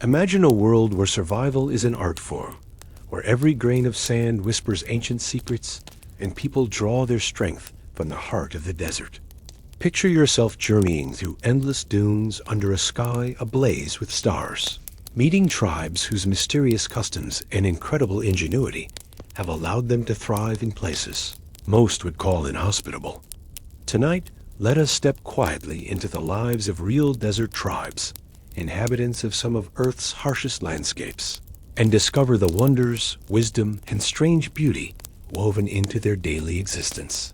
Imagine a world where survival is an art form, where every grain of sand whispers ancient secrets and people draw their strength from the heart of the desert. Picture yourself journeying through endless dunes under a sky ablaze with stars, meeting tribes whose mysterious customs and incredible ingenuity have allowed them to thrive in places most would call inhospitable. Tonight, let us step quietly into the lives of real desert tribes, inhabitants of some of Earth's harshest landscapes, and discover the wonders, wisdom, and strange beauty woven into their daily existence.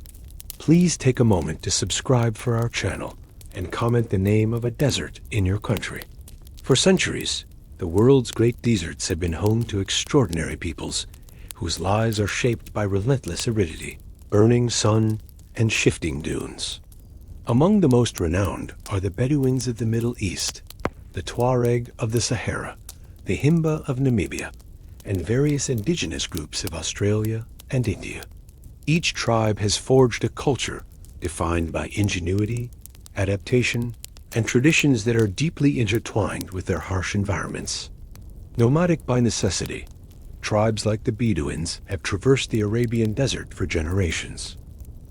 Please take a moment to subscribe for our channel and comment the name of a desert in your country. For centuries, the world's great deserts have been home to extraordinary peoples whose lives are shaped by relentless aridity, burning sun, and shifting dunes. Among the most renowned are the Bedouins of the Middle East, the Tuareg of the Sahara, the Himba of Namibia, and various indigenous groups of Australia and India. Each tribe has forged a culture defined by ingenuity, adaptation, and traditions that are deeply intertwined with their harsh environments. Nomadic by necessity, tribes like the Bedouins have traversed the Arabian desert for generations.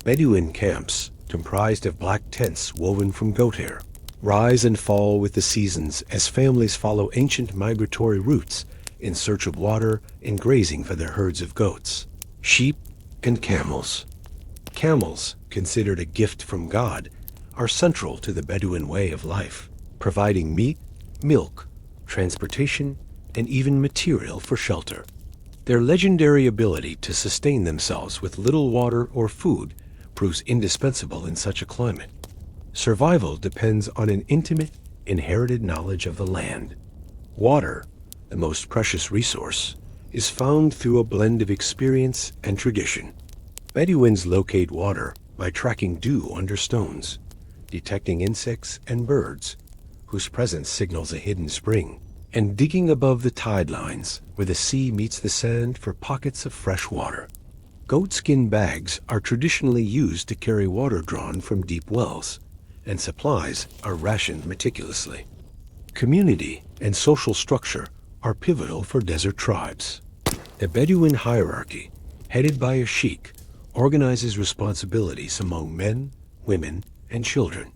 Bedouin camps, comprised of black tents woven from goat hair, rise and fall with the seasons as families follow ancient migratory routes in search of water and grazing for their herds of goats, sheep, and camels. Camels, considered a gift from God, are central to the Bedouin way of life, providing meat, milk, transportation, and even material for shelter. Their legendary ability to sustain themselves with little water or food proves indispensable in such a climate. Survival depends on an intimate, inherited knowledge of the land. Water, the most precious resource, is found through a blend of experience and tradition. Bedouins locate water by tracking dew under stones, detecting insects and birds, whose presence signals a hidden spring, and digging above the tide lines where the sea meets the sand for pockets of fresh water. Goatskin bags are traditionally used to carry water drawn from deep wells, and supplies are rationed meticulously. Community and social structure are pivotal for desert tribes. The Bedouin hierarchy, headed by a sheikh, organizes responsibilities among men, women, and children.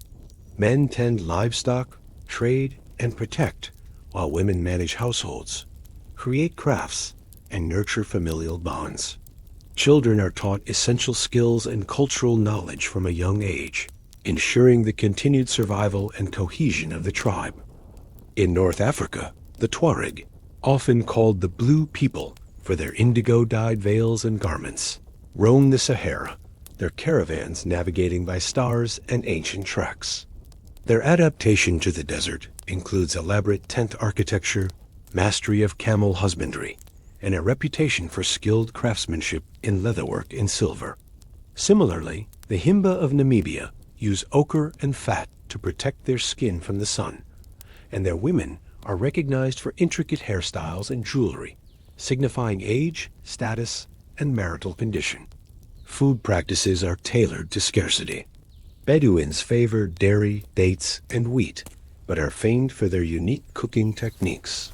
Men tend livestock, trade, and protect, while women manage households, create crafts, and nurture familial bonds. Children are taught essential skills and cultural knowledge from a young age, ensuring the continued survival and cohesion of the tribe. In North Africa, the Tuareg, often called the Blue People for their indigo-dyed veils and garments, roam the Sahara, their caravans navigating by stars and ancient treks. Their adaptation to the desert includes elaborate tent architecture, mastery of camel husbandry, and a reputation for skilled craftsmanship in leatherwork and silver. Similarly, the Himba of Namibia use ochre and fat to protect their skin from the sun, and their women are recognized for intricate hairstyles and jewelry, signifying age, status, and marital condition. Food practices are tailored to scarcity. Bedouins favor dairy, dates, and wheat, but are famed for their unique cooking techniques.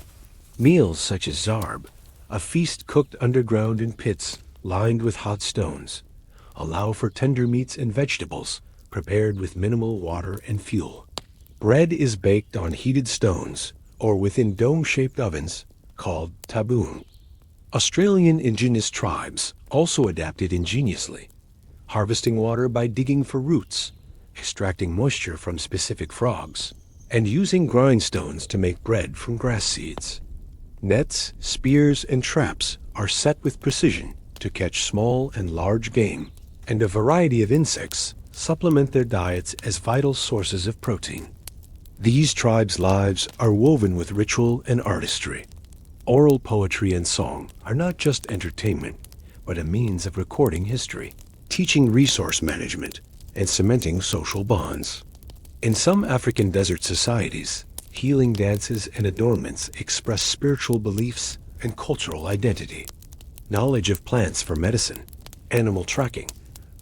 Meals such as zarb, a feast cooked underground in pits lined with hot stones, allow for tender meats and vegetables prepared with minimal water and fuel. Bread is baked on heated stones or within dome-shaped ovens called taboon. Australian indigenous tribes also adapted ingeniously, harvesting water by digging for roots, extracting moisture from specific frogs, and using grindstones to make bread from grass seeds. Nets, spears, and traps are set with precision to catch small and large game, and a variety of insects supplement their diets as vital sources of protein. These tribes' lives are woven with ritual and artistry. Oral poetry and song are not just entertainment, but a means of recording history, teaching resource management, and cementing social bonds. In some African desert societies, healing dances and adornments express spiritual beliefs and cultural identity. Knowledge of plants for medicine, animal tracking,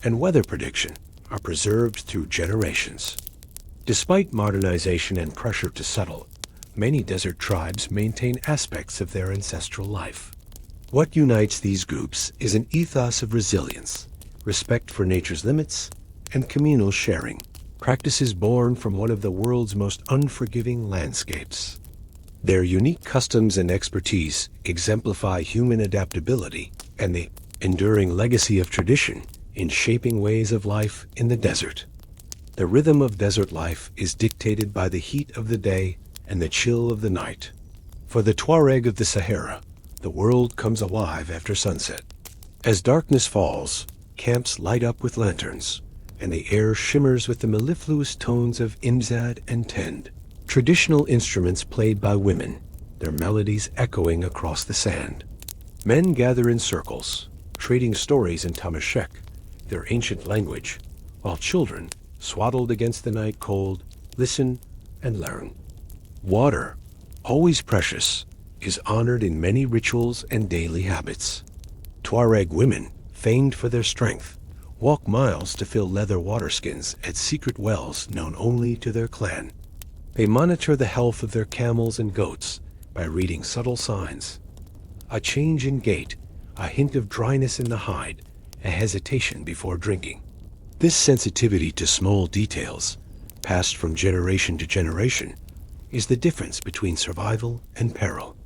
and weather prediction are preserved through generations. Despite modernization and pressure to settle, Many desert tribes maintain aspects of their ancestral life. What unites these groups is an ethos of resilience, respect for nature's limits, and communal sharing, practices born from one of the world's most unforgiving landscapes. Their unique customs and expertise exemplify human adaptability and the enduring legacy of tradition in shaping ways of life in the desert. The rhythm of desert life is dictated by the heat of the day and the chill of the night. For the Tuareg of the Sahara, the world comes alive after sunset. As darkness falls, camps light up with lanterns, and the air shimmers with the mellifluous tones of imzad and tend, traditional instruments played by women, their melodies echoing across the sand. Men gather in circles, trading stories in Tamashek, their ancient language, while children, swaddled against the night cold, listen and learn. Water, always precious, is honored in many rituals and daily habits. Tuareg women, famed for their strength, walk miles to fill leather waterskins at secret wells known only to their clan. They monitor the health of their camels and goats by reading subtle signs. A change in gait, a hint of dryness in the hide, a hesitation before drinking. This sensitivity to small details, passed from generation to generation, is the difference between survival and peril.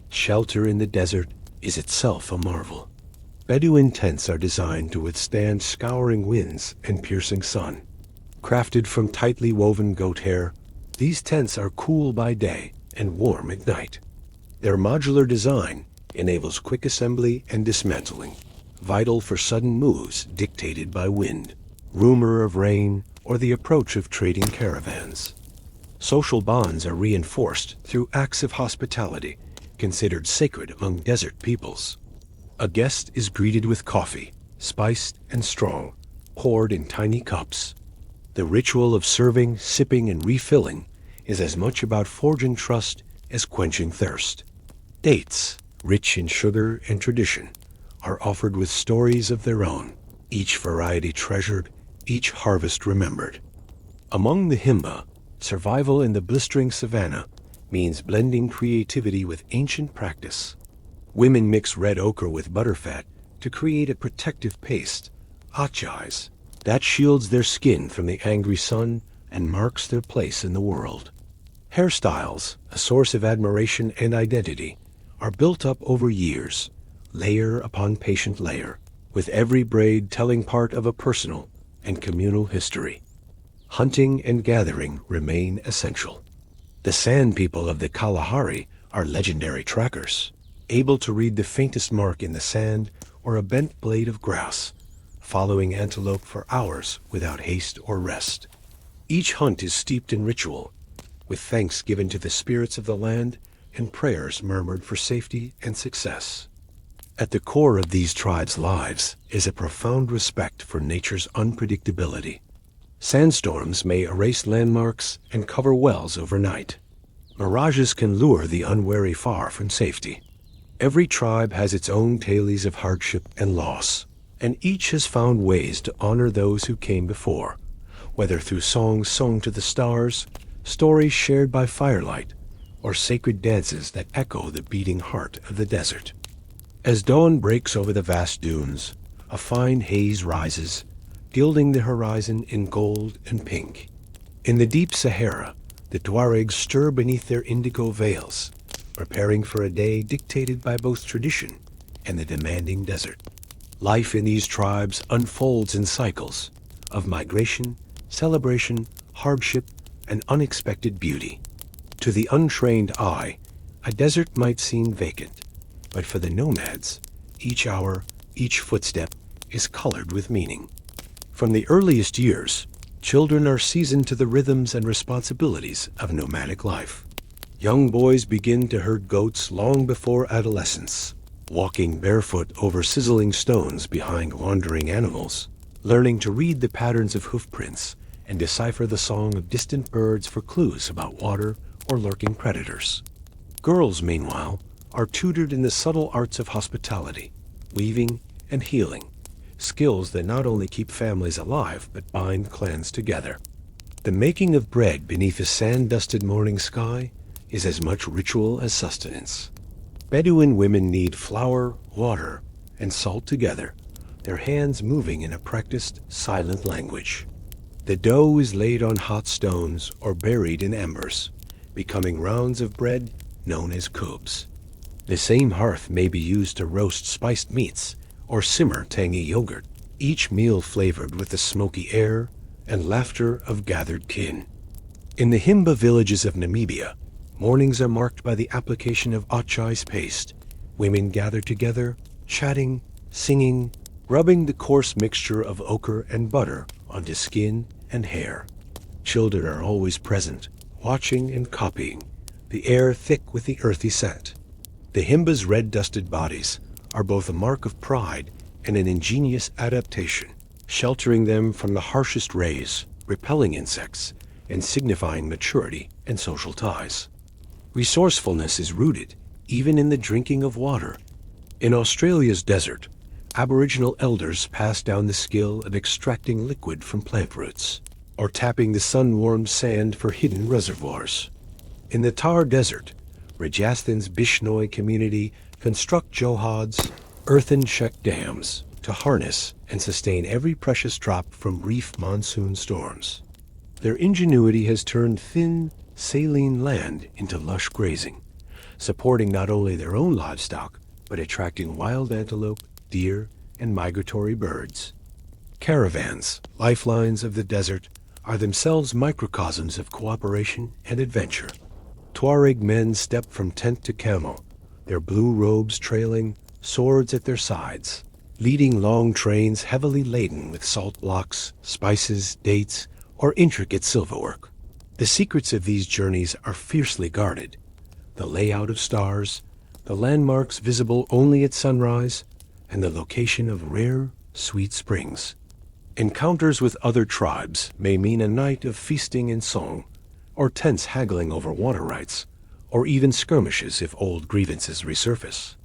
Shelter in the desert is itself a marvel. Bedouin tents are designed to withstand scouring winds and piercing sun. Crafted from tightly woven goat hair, these tents are cool by day and warm at night. Their modular design enables quick assembly and dismantling, vital for sudden moves dictated by wind, rumor of rain, or the approach of trading caravans. Social bonds are reinforced through acts of hospitality, considered sacred among desert peoples. A guest is greeted with coffee, spiced and strong, poured in tiny cups. The ritual of serving, sipping, and refilling is as much about forging trust as quenching thirst. Dates, rich in sugar and tradition, are offered with stories of their own, each variety treasured, each harvest remembered. Among the Himba, survival in the blistering savanna means blending creativity with ancient practice. Women mix red ochre with butterfat to create a protective paste, achais, that shields their skin from the angry sun and marks their place in the world. Hairstyles, a source of admiration and identity, are built up over years, layer upon patient layer, with every braid telling part of a personal and communal history. Hunting and gathering remain essential. The Sand people of the Kalahari are legendary trackers, able to read the faintest mark in the sand or a bent blade of grass, following antelope for hours without haste or rest. Each hunt is steeped in ritual, with thanks given to the spirits of the land and prayers murmured for safety and success. At the core of these tribes' lives is a profound respect for nature's unpredictability. Sandstorms may erase landmarks and cover wells overnight. Mirages can lure the unwary far from safety. Every tribe has its own tales of hardship and loss, and each has found ways to honor those who came before, whether through songs sung to the stars, stories shared by firelight, or sacred dances that echo the beating heart of the desert. As dawn breaks over the vast dunes, a fine haze rises, gilding the horizon in gold and pink. In the deep Sahara, the Tuaregs stir beneath their indigo veils, preparing for a day dictated by both tradition and the demanding desert. Life in these tribes unfolds in cycles of migration, celebration, hardship, and unexpected beauty. To the untrained eye, a desert might seem vacant, but for the nomads, each hour, each footstep is colored with meaning. From the earliest years, children are seasoned to the rhythms and responsibilities of nomadic life. Young boys begin to herd goats long before adolescence, walking barefoot over sizzling stones behind wandering animals, learning to read the patterns of hoofprints and decipher the song of distant birds for clues about water or lurking predators. Girls, meanwhile, are tutored in the subtle arts of hospitality, weaving, and healing, skills that not only keep families alive but bind clans together. The making of bread beneath a sand-dusted morning sky is as much ritual as sustenance. Bedouin women knead flour, water, and salt together, their hands moving in a practiced, silent language. The dough is laid on hot stones or buried in embers, becoming rounds of bread known as kubs. The same hearth may be used to roast spiced meats or simmer tangy yogurt, each meal flavored with the smoky air and laughter of gathered kin. In the Himba villages of Namibia, mornings are marked by the application of ochai's paste. Women gather together, chatting, singing, rubbing the coarse mixture of ochre and butter onto skin and hair. Children are always present, watching and copying, the air thick with the earthy scent. The Himba's red-dusted bodies are both a mark of pride and an ingenious adaptation, sheltering them from the harshest rays, repelling insects, and signifying maturity and social ties. Resourcefulness is rooted even in the drinking of water. In Australia's desert, Aboriginal elders pass down the skill of extracting liquid from plant roots, or tapping the sun-warmed sand for hidden reservoirs. In the Thar Desert, Rajasthan's Bishnoi community construct johads, earthen check dams, to harness and sustain every precious drop from brief monsoon storms. Their ingenuity has turned thin, saline land into lush grazing, supporting not only their own livestock, but attracting wild antelope, deer, and migratory birds. Caravans, lifelines of the desert, are themselves microcosms of cooperation and adventure. Tuareg men step from tent to camel, their blue robes trailing, swords at their sides, leading long trains heavily laden with salt blocks, spices, dates, or intricate silverwork. The secrets of these journeys are fiercely guarded. The layout of stars, the landmarks visible only at sunrise, and the location of rare, sweet springs. Encounters with other tribes may mean a night of feasting and song, or tense haggling over water rights, or even skirmishes if old grievances resurface.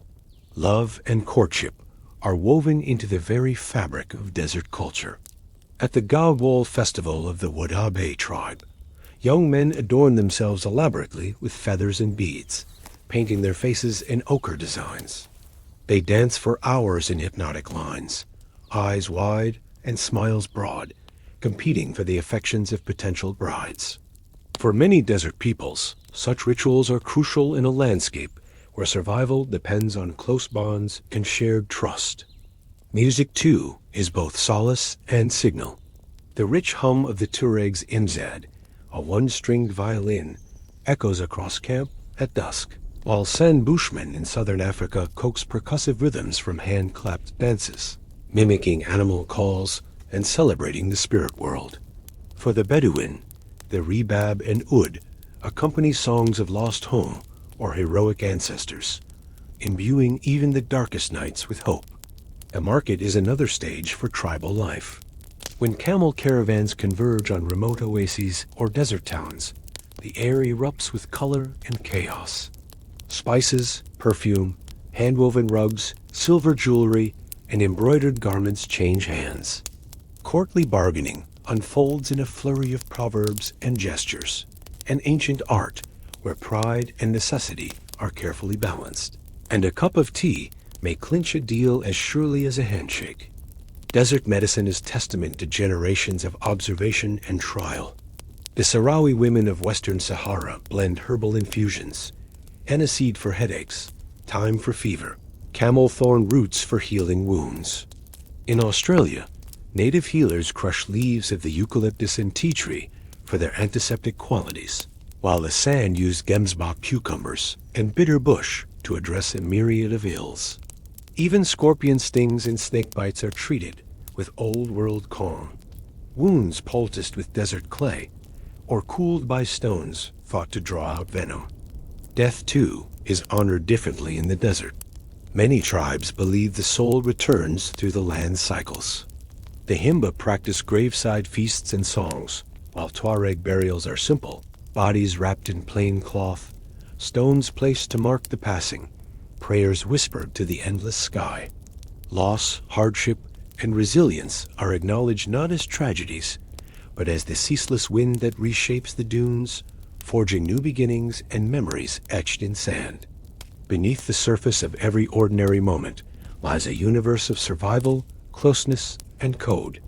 Love and courtship are woven into the very fabric of desert culture. At the Gawwal festival of the Wadabe tribe, young men adorn themselves elaborately with feathers and beads, painting their faces in ochre designs. They dance for hours in hypnotic lines, eyes wide and smiles broad, competing for the affections of potential brides. For many desert peoples, such rituals are crucial in a landscape where survival depends on close bonds and shared trust. Music, too, is both solace and signal. The rich hum of the Tuareg's imzad, a one-stringed violin, echoes across camp at dusk, while San Bushmen in southern Africa coax percussive rhythms from hand-clapped dances, mimicking animal calls and celebrating the spirit world. For the Bedouin, the rebab and oud accompany songs of lost home or heroic ancestors, imbuing even the darkest nights with hope. A market is another stage for tribal life. When camel caravans converge on remote oases or desert towns, the air erupts with color and chaos. Spices, perfume, hand-woven rugs, silver jewelry, and embroidered garments change hands. Courtly bargaining unfolds in a flurry of proverbs and gestures, an ancient art where pride and necessity are carefully balanced. And a cup of tea may clinch a deal as surely as a handshake. Desert medicine is testament to generations of observation and trial. The Sahrawi women of Western Sahara blend herbal infusions, aniseed for headaches, thyme for fever, camel thorn roots for healing wounds. In Australia, native healers crush leaves of the eucalyptus and tea tree for their antiseptic qualities, while the San use gemsbok cucumbers and bitter bush to address a myriad of ills. Even scorpion stings and snake bites are treated with old-world calm. Wounds poulticed with desert clay or cooled by stones thought to draw out venom. Death, too, is honored differently in the desert. Many tribes believe the soul returns through the land's cycles. The Himba practice graveside feasts and songs, while Tuareg burials are simple, bodies wrapped in plain cloth, stones placed to mark the passing, prayers whispered to the endless sky. Loss, hardship, and resilience are acknowledged not as tragedies, but as the ceaseless wind that reshapes the dunes, forging new beginnings and memories etched in sand. Beneath the surface of every ordinary moment lies a universe of survival, closeness, and code.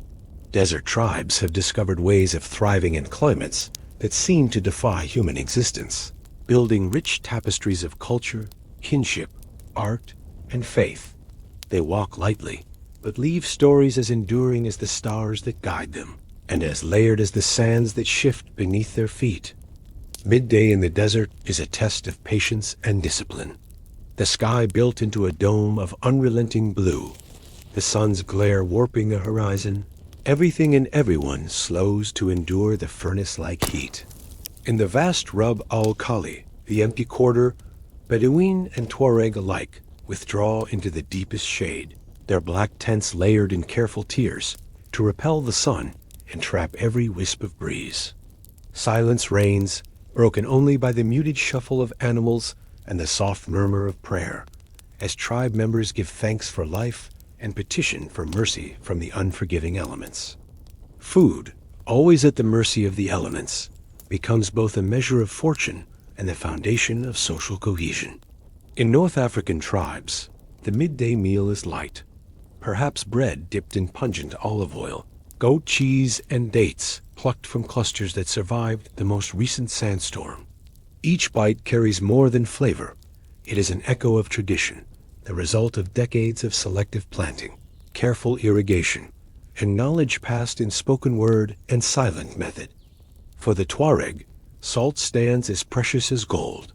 Desert tribes have discovered ways of thriving in climates that seem to defy human existence, building rich tapestries of culture, kinship, art, and faith. They walk lightly, but leave stories as enduring as the stars that guide them, and as layered as the sands that shift beneath their feet. Midday in the desert is a test of patience and discipline. The sky built into a dome of unrelenting blue, the sun's glare warping the horizon, everything and everyone slows to endure the furnace-like heat. In the vast Rub al-Khali, the empty quarter, Bedouin and Tuareg alike withdraw into the deepest shade, their black tents layered in careful tiers to repel the sun and trap every wisp of breeze. Silence reigns, broken only by the muted shuffle of animals and the soft murmur of prayer, as tribe members give thanks for life and petition for mercy from the unforgiving elements. Food, always at the mercy of the elements, becomes both a measure of fortune and the foundation of social cohesion. In North African tribes, the midday meal is light, perhaps bread dipped in pungent olive oil, goat cheese, and dates plucked from clusters that survived the most recent sandstorm. Each bite carries more than flavor. It is an echo of tradition, the result of decades of selective planting, careful irrigation, and knowledge passed in spoken word and silent method. For the Tuareg, salt stands as precious as gold.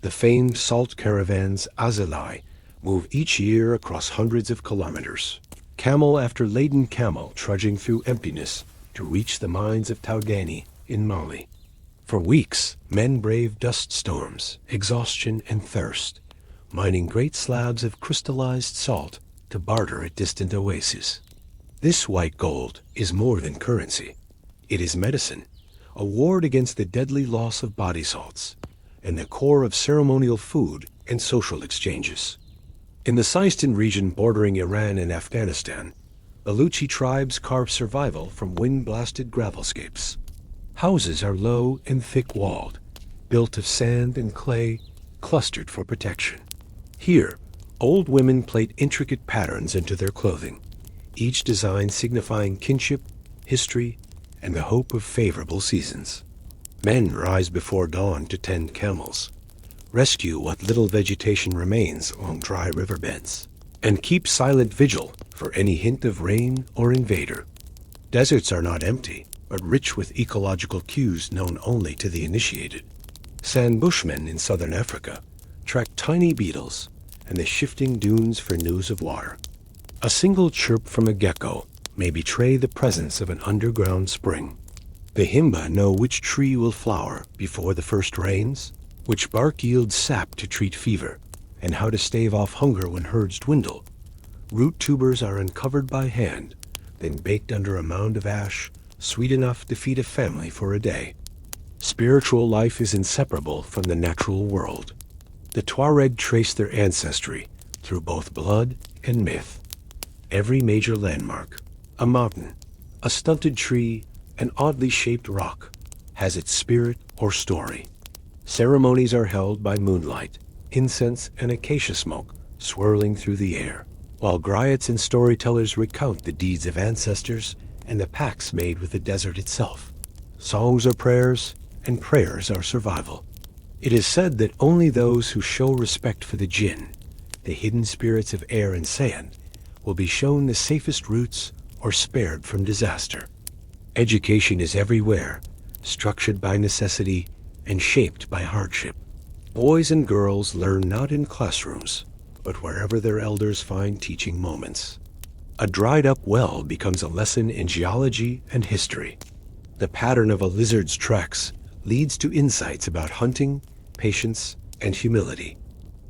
The famed salt caravans Azalai move each year across hundreds of kilometers, camel after laden camel trudging through emptiness to reach the mines of Taudani in Mali. For weeks, men brave dust storms, exhaustion, and thirst, mining great slabs of crystallized salt to barter at distant oases. This white gold is more than currency. It is medicine, a ward against the deadly loss of body salts, and the core of ceremonial food and social exchanges. In the Sistan region bordering Iran and Afghanistan, Baluchi tribes carve survival from wind-blasted gravelscapes. Houses are low and thick-walled, built of sand and clay, clustered for protection. Here, old women plait intricate patterns into their clothing, each design signifying kinship, history, and the hope of favorable seasons. Men rise before dawn to tend camels, rescue what little vegetation remains along dry riverbeds, and keep silent vigil for any hint of rain or invader. Deserts are not empty, but rich with ecological cues known only to the initiated. Sand bushmen in southern Africa track tiny beetles and the shifting dunes for news of water. A single chirp from a gecko may betray the presence of an underground spring. The Himba know which tree will flower before the first rains, which bark yields sap to treat fever, and how to stave off hunger when herds dwindle. Root tubers are uncovered by hand, then baked under a mound of ash, sweet enough to feed a family for a day. Spiritual life is inseparable from the natural world. The Tuareg trace their ancestry through both blood and myth. Every major landmark, a mountain, a stunted tree, an oddly shaped rock, has its spirit or story. Ceremonies are held by moonlight, incense and acacia smoke swirling through the air, while griots and storytellers recount the deeds of ancestors and the pacts made with the desert itself. Songs are prayers, and prayers are survival. It is said that only those who show respect for the jinn, the hidden spirits of air and sand, will be shown the safest routes or spared from disaster. Education is everywhere, structured by necessity and shaped by hardship. Boys and girls learn not in classrooms, but wherever their elders find teaching moments. A dried-up well becomes a lesson in geology and history. The pattern of a lizard's tracks leads to insights about hunting, patience, and humility.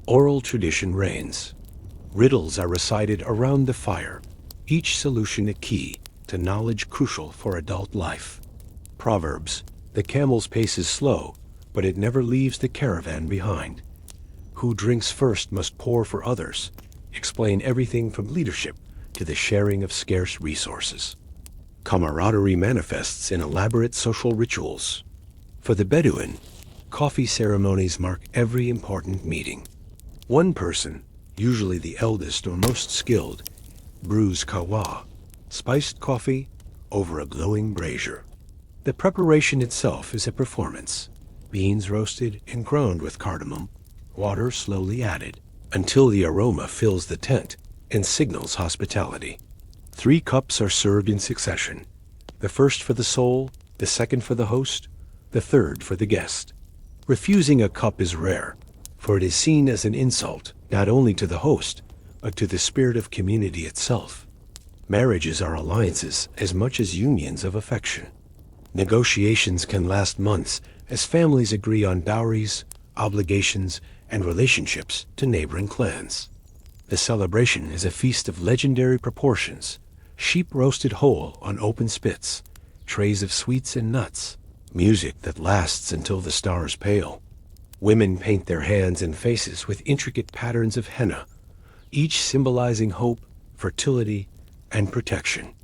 Oral tradition reigns. Riddles are recited around the fire, each solution a key to knowledge crucial for adult life. Proverbs, the camel's pace is slow, but it never leaves the caravan behind. Who drinks first must pour for others, explain everything from leadership to the sharing of scarce resources. Camaraderie manifests in elaborate social rituals. For the Bedouin, Coffee ceremonies mark every important meeting. One person, usually the eldest or most skilled, brews kawa, spiced coffee, over a glowing brazier. The preparation itself is a performance. Beans roasted and ground with cardamom, water slowly added, until the aroma fills the tent and signals hospitality. 3 cups are served in succession. The first for the soul, the second for the host, the third for the guest. Refusing a cup is rare, for it is seen as an insult not only to the host, but to the spirit of community itself. Marriages are alliances as much as unions of affection. Negotiations can last months as families agree on dowries, obligations, and relationships to neighboring clans. The celebration is a feast of legendary proportions: sheep roasted whole on open spits, trays of sweets and nuts, music that lasts until the stars pale. Women paint their hands and faces with intricate patterns of henna, each symbolizing hope, fertility, and protection.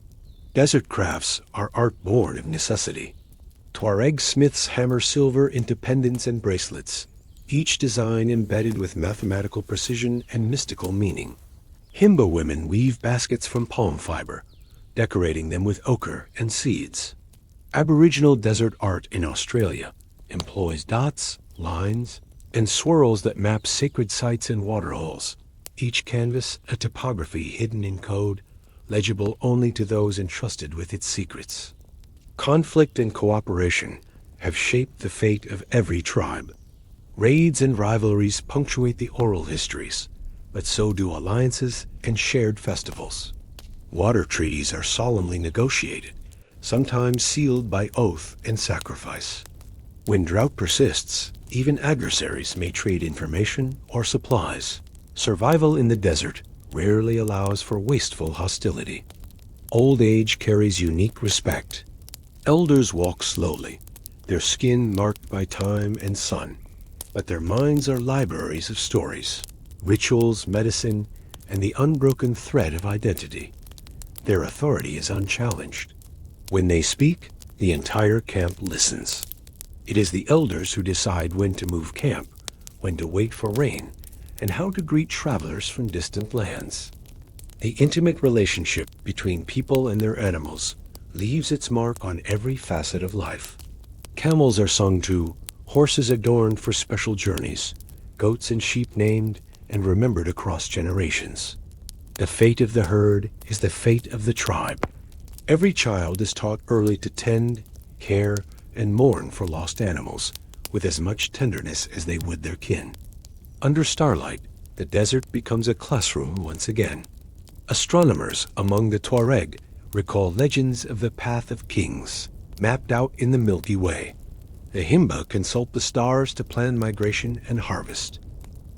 Desert crafts are art born of necessity. Tuareg smiths hammer silver into pendants and bracelets, each design embedded with mathematical precision and mystical meaning. Himba women weave baskets from palm fiber, decorating them with ochre and seeds. Aboriginal desert art in Australia employs dots, lines, and swirls that map sacred sites and waterholes, each canvas a topography hidden in code, legible only to those entrusted with its secrets. Conflict and cooperation have shaped the fate of every tribe. Raids and rivalries punctuate the oral histories, but so do alliances and shared festivals. Water treaties are solemnly negotiated, sometimes sealed by oath and sacrifice. When drought persists, even adversaries may trade information or supplies. Survival in the desert rarely allows for wasteful hostility. Old age carries unique respect. Elders walk slowly, their skin marked by time and sun, but their minds are libraries of stories, rituals, medicine, and the unbroken thread of identity. Their authority is unchallenged. When they speak, the entire camp listens. It is the elders who decide when to move camp, when to wait for rain, and how to greet travelers from distant lands. The intimate relationship between people and their animals leaves its mark on every facet of life. Camels are sung to, horses adorned for special journeys, goats and sheep named and remembered across generations. The fate of the herd is the fate of the tribe. Every child is taught early to tend, care, and mourn for lost animals with as much tenderness as they would their kin. Under starlight, the desert becomes a classroom once again. Astronomers among the Tuareg recall legends of the Path of Kings, mapped out in the Milky Way. The Himba consult the stars to plan migration and harvest.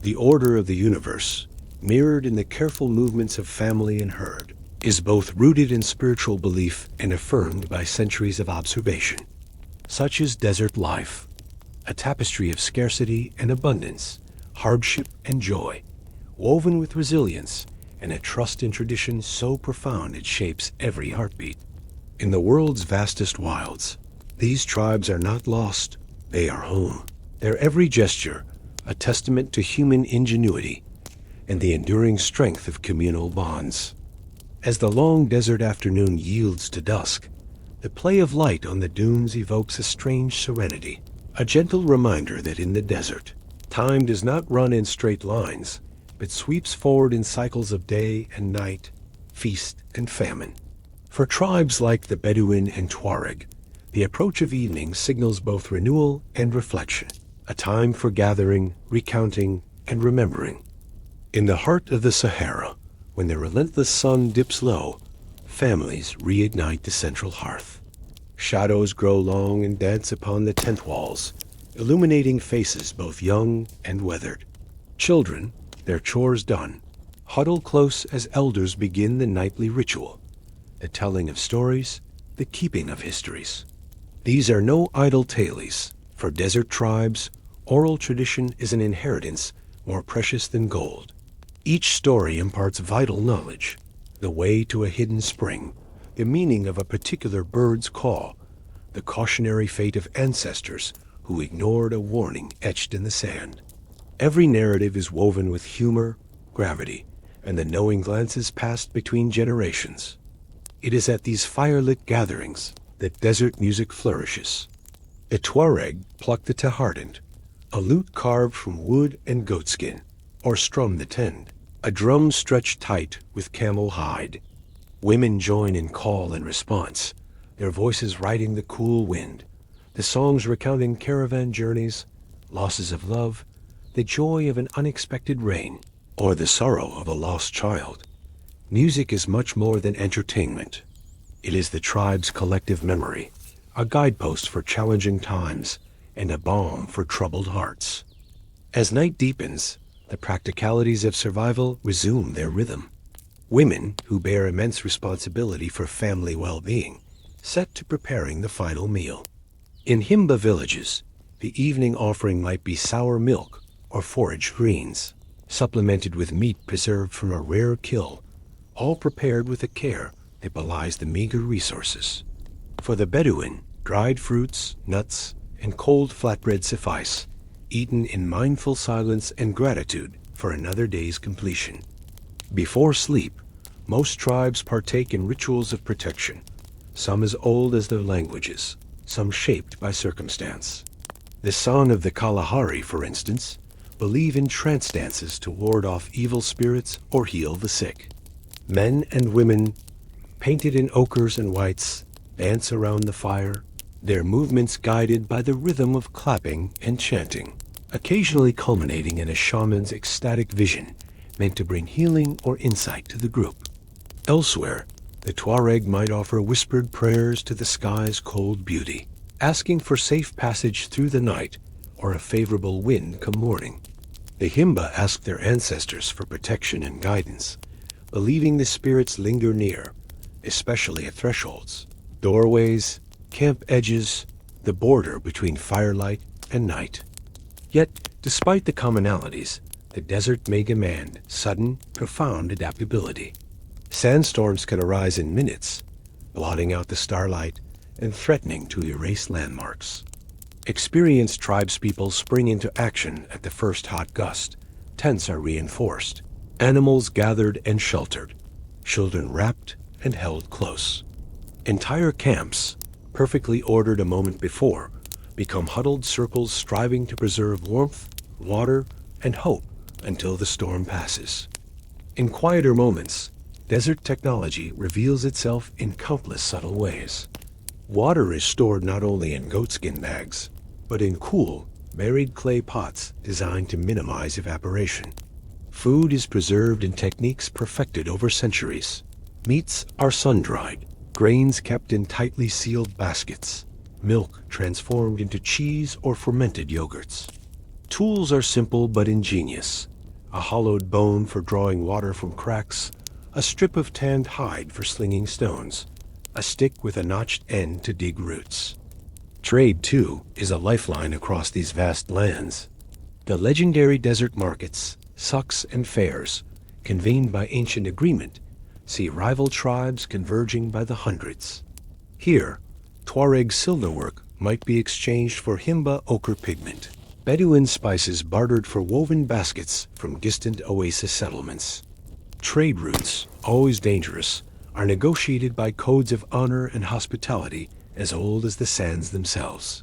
The order of the universe, mirrored in the careful movements of family and herd, is both rooted in spiritual belief and affirmed by centuries of observation. Such is desert life, a tapestry of scarcity and abundance, hardship and joy, woven with resilience and a trust in tradition so profound it shapes every heartbeat. In the world's vastest wilds, these tribes are not lost, they are home. Their every gesture, a testament to human ingenuity and the enduring strength of communal bonds. As the long desert afternoon yields to dusk, the play of light on the dunes evokes a strange serenity, a gentle reminder that in the desert, time does not run in straight lines, but sweeps forward in cycles of day and night, feast and famine. For tribes like the Bedouin and Tuareg, the approach of evening signals both renewal and reflection, a time for gathering, recounting, and remembering. In the heart of the Sahara, when the relentless sun dips low, families reignite the central hearth. Shadows grow long and dance upon the tent walls, illuminating faces both young and weathered. Children, their chores done, huddle close as elders begin the nightly ritual, the telling of stories, the keeping of histories. These are no idle tales. For desert tribes, oral tradition is an inheritance more precious than gold. Each story imparts vital knowledge, the way to a hidden spring, the meaning of a particular bird's call, the cautionary fate of ancestors who ignored a warning etched in the sand. Every narrative is woven with humor, gravity, and the knowing glances passed between generations. It is at these firelit gatherings that desert music flourishes. A Tuareg plucked the tahardant, a lute carved from wood and goatskin, or strummed the tend, a drum stretched tight with camel hide. Women join in call and response, their voices riding the cool wind, the songs recounting caravan journeys, losses of love, the joy of an unexpected rain, or the sorrow of a lost child. Music is much more than entertainment. It is the tribe's collective memory, a guidepost for challenging times, and a balm for troubled hearts. As night deepens, the practicalities of survival resume their rhythm. Women, who bear immense responsibility for family well-being, set to preparing the final meal. In Himba villages, the evening offering might be sour milk or foraged greens, supplemented with meat preserved from a rare kill, all prepared with a care that belies the meager resources. For the Bedouin, dried fruits, nuts, and cold flatbread suffice, eaten in mindful silence and gratitude for another day's completion. Before sleep, most tribes partake in rituals of protection, some as old as their languages, some shaped by circumstance. The San of the Kalahari, for instance, believe in trance dances to ward off evil spirits or heal the sick. Men and women, painted in ochres and whites, dance around the fire, their movements guided by the rhythm of clapping and chanting, occasionally culminating in a shaman's ecstatic vision meant to bring healing or insight to the group. Elsewhere, the Tuareg might offer whispered prayers to the sky's cold beauty, asking for safe passage through the night or a favorable wind come morning. The Himba ask their ancestors for protection and guidance, believing the spirits linger near, especially at thresholds, doorways, camp edges, the border between firelight and night. Yet, despite the commonalities, the desert may demand sudden, profound adaptability. Sandstorms can arise in minutes, blotting out the starlight and threatening to erase landmarks. Experienced tribespeople spring into action at the first hot gust. Tents are reinforced, animals gathered and sheltered, children wrapped and held close. Entire camps, perfectly ordered a moment before, become huddled circles striving to preserve warmth, water, and hope until the storm passes. In quieter moments, desert technology reveals itself in countless subtle ways. Water is stored not only in goatskin bags, but in cool, buried clay pots designed to minimize evaporation. Food is preserved in techniques perfected over centuries. Meats are sun-dried, grains kept in tightly sealed baskets, milk transformed into cheese or fermented yogurts. Tools are simple but ingenious. A hollowed bone for drawing water from cracks, a strip of tanned hide for slinging stones, a stick with a notched end to dig roots. Trade, too, is a lifeline across these vast lands. The legendary desert markets, sucks and fairs, convened by ancient agreement, see rival tribes converging by the hundreds. Here, Tuareg silverwork might be exchanged for Himba ochre pigment, Bedouin spices bartered for woven baskets from distant oasis settlements. Trade routes, always dangerous, are negotiated by codes of honor and hospitality as old as the sands themselves.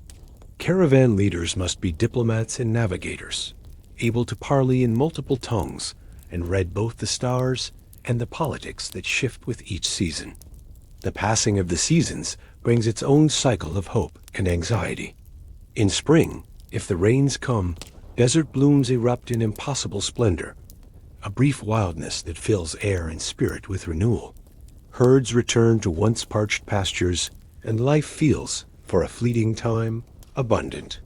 Caravan leaders must be diplomats and navigators, able to parley in multiple tongues and read both the stars and the politics that shift with each season. The passing of the seasons brings its own cycle of hope and anxiety. In spring, if the rains come, desert blooms erupt in impossible splendor, a brief wildness that fills air and spirit with renewal. Herds return to once parched pastures, and life feels, for a fleeting time, abundant.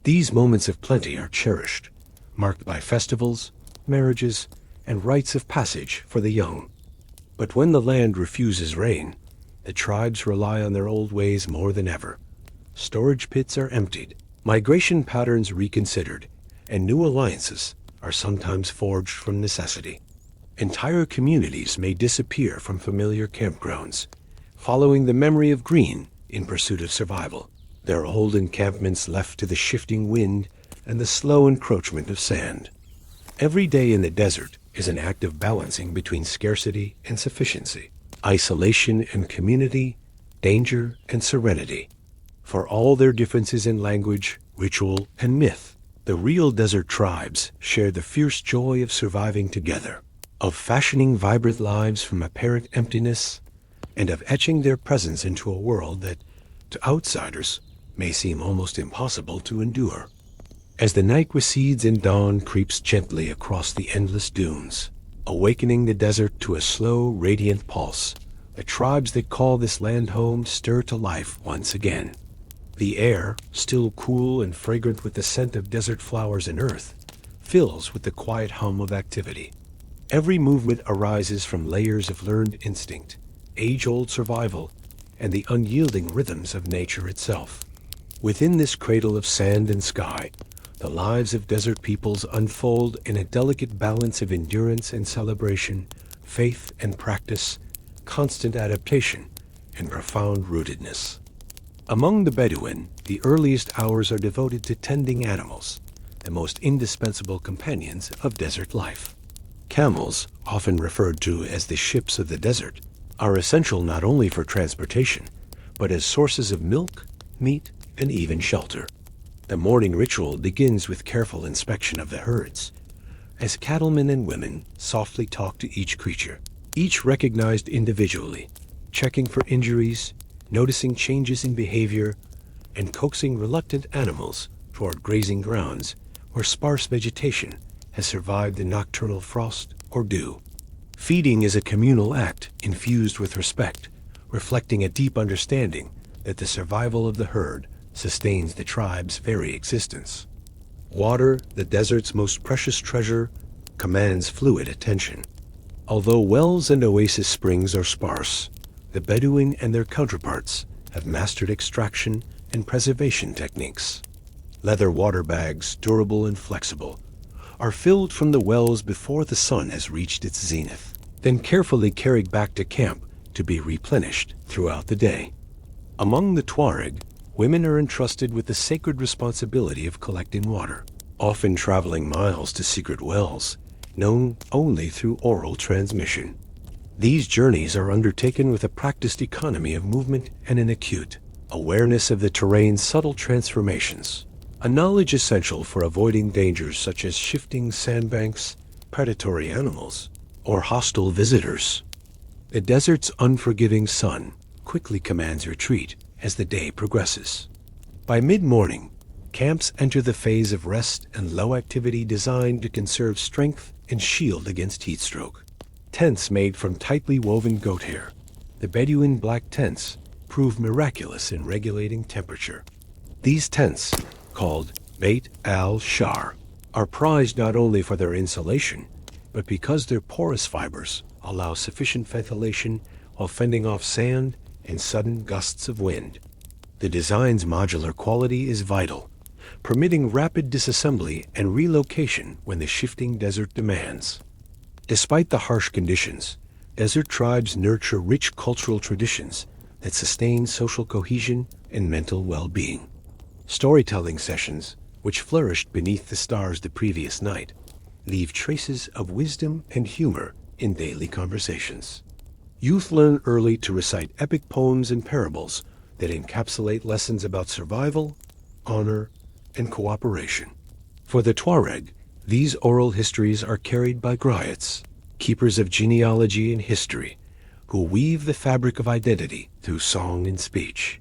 These moments of plenty are cherished, marked by festivals, marriages, and rites of passage for the young. But when the land refuses rain, the tribes rely on their old ways more than ever. Storage pits are emptied, migration patterns reconsidered, and new alliances are sometimes forged from necessity. Entire communities may disappear from familiar campgrounds, following the memory of green in pursuit of survival. their old encampments left to the shifting wind and the slow encroachment of sand. Every day in the desert is an act of balancing between scarcity and sufficiency, isolation and community, danger and serenity. For all their differences in language, ritual, and myth, the real desert tribes share the fierce joy of surviving together, of fashioning vibrant lives from apparent emptiness, and of etching their presence into a world that, to outsiders, may seem almost impossible to endure. As the night recedes and dawn creeps gently across the endless dunes, awakening the desert to a slow, radiant pulse, the tribes that call this land home stir to life once again. The air, still cool and fragrant with the scent of desert flowers and earth, fills with the quiet hum of activity. Every movement arises from layers of learned instinct, age-old survival, and the unyielding rhythms of nature itself. Within this cradle of sand and sky, the lives of desert peoples unfold in a delicate balance of endurance and celebration, faith and practice, constant adaptation, and profound rootedness. Among the Bedouin, the earliest hours are devoted to tending animals, the most indispensable companions of desert life. Camels, often referred to as the ships of the desert, are essential not only for transportation, but as sources of milk, meat, and even shelter. The morning ritual begins with careful inspection of the herds, as cattlemen and women softly talk to each creature, each recognized individually, checking for injuries, noticing changes in behavior, and coaxing reluctant animals toward grazing grounds where sparse vegetation has survived the nocturnal frost or dew. Feeding is a communal act infused with respect, reflecting a deep understanding that the survival of the herd sustains the tribe's very existence. Water, the desert's most precious treasure, commands fluid attention. Although wells and oasis springs are sparse, the Bedouin and their counterparts have mastered extraction and preservation techniques. Leather water bags, durable and flexible, are filled from the wells before the sun has reached its zenith, then carefully carried back to camp to be replenished throughout the day. Among the Tuareg, women are entrusted with the sacred responsibility of collecting water, often traveling miles to secret wells, known only through oral transmission. These journeys are undertaken with a practiced economy of movement and an acute awareness of the terrain's subtle transformations, a knowledge essential for avoiding dangers such as shifting sandbanks, predatory animals, or hostile visitors. The desert's unforgiving sun quickly commands retreat as the day progresses. By mid-morning, camps enter the phase of rest and low activity designed to conserve strength and shield against heat stroke. Tents made from tightly woven goat hair, the Bedouin black tents, prove miraculous in regulating temperature. These tents, called Beit al-Shar, are prized not only for their insulation, but because their porous fibers allow sufficient ventilation while fending off sand and sudden gusts of wind. The design's modular quality is vital, permitting rapid disassembly and relocation when the shifting desert demands. Despite the harsh conditions, desert tribes nurture rich cultural traditions that sustain social cohesion and mental well-being. Storytelling sessions, which flourished beneath the stars the previous night, leave traces of wisdom and humor in daily conversations. Youth learn early to recite epic poems and parables that encapsulate lessons about survival, honor, and cooperation. For the Tuareg, these oral histories are carried by griots, keepers of genealogy and history, who weave the fabric of identity through song and speech.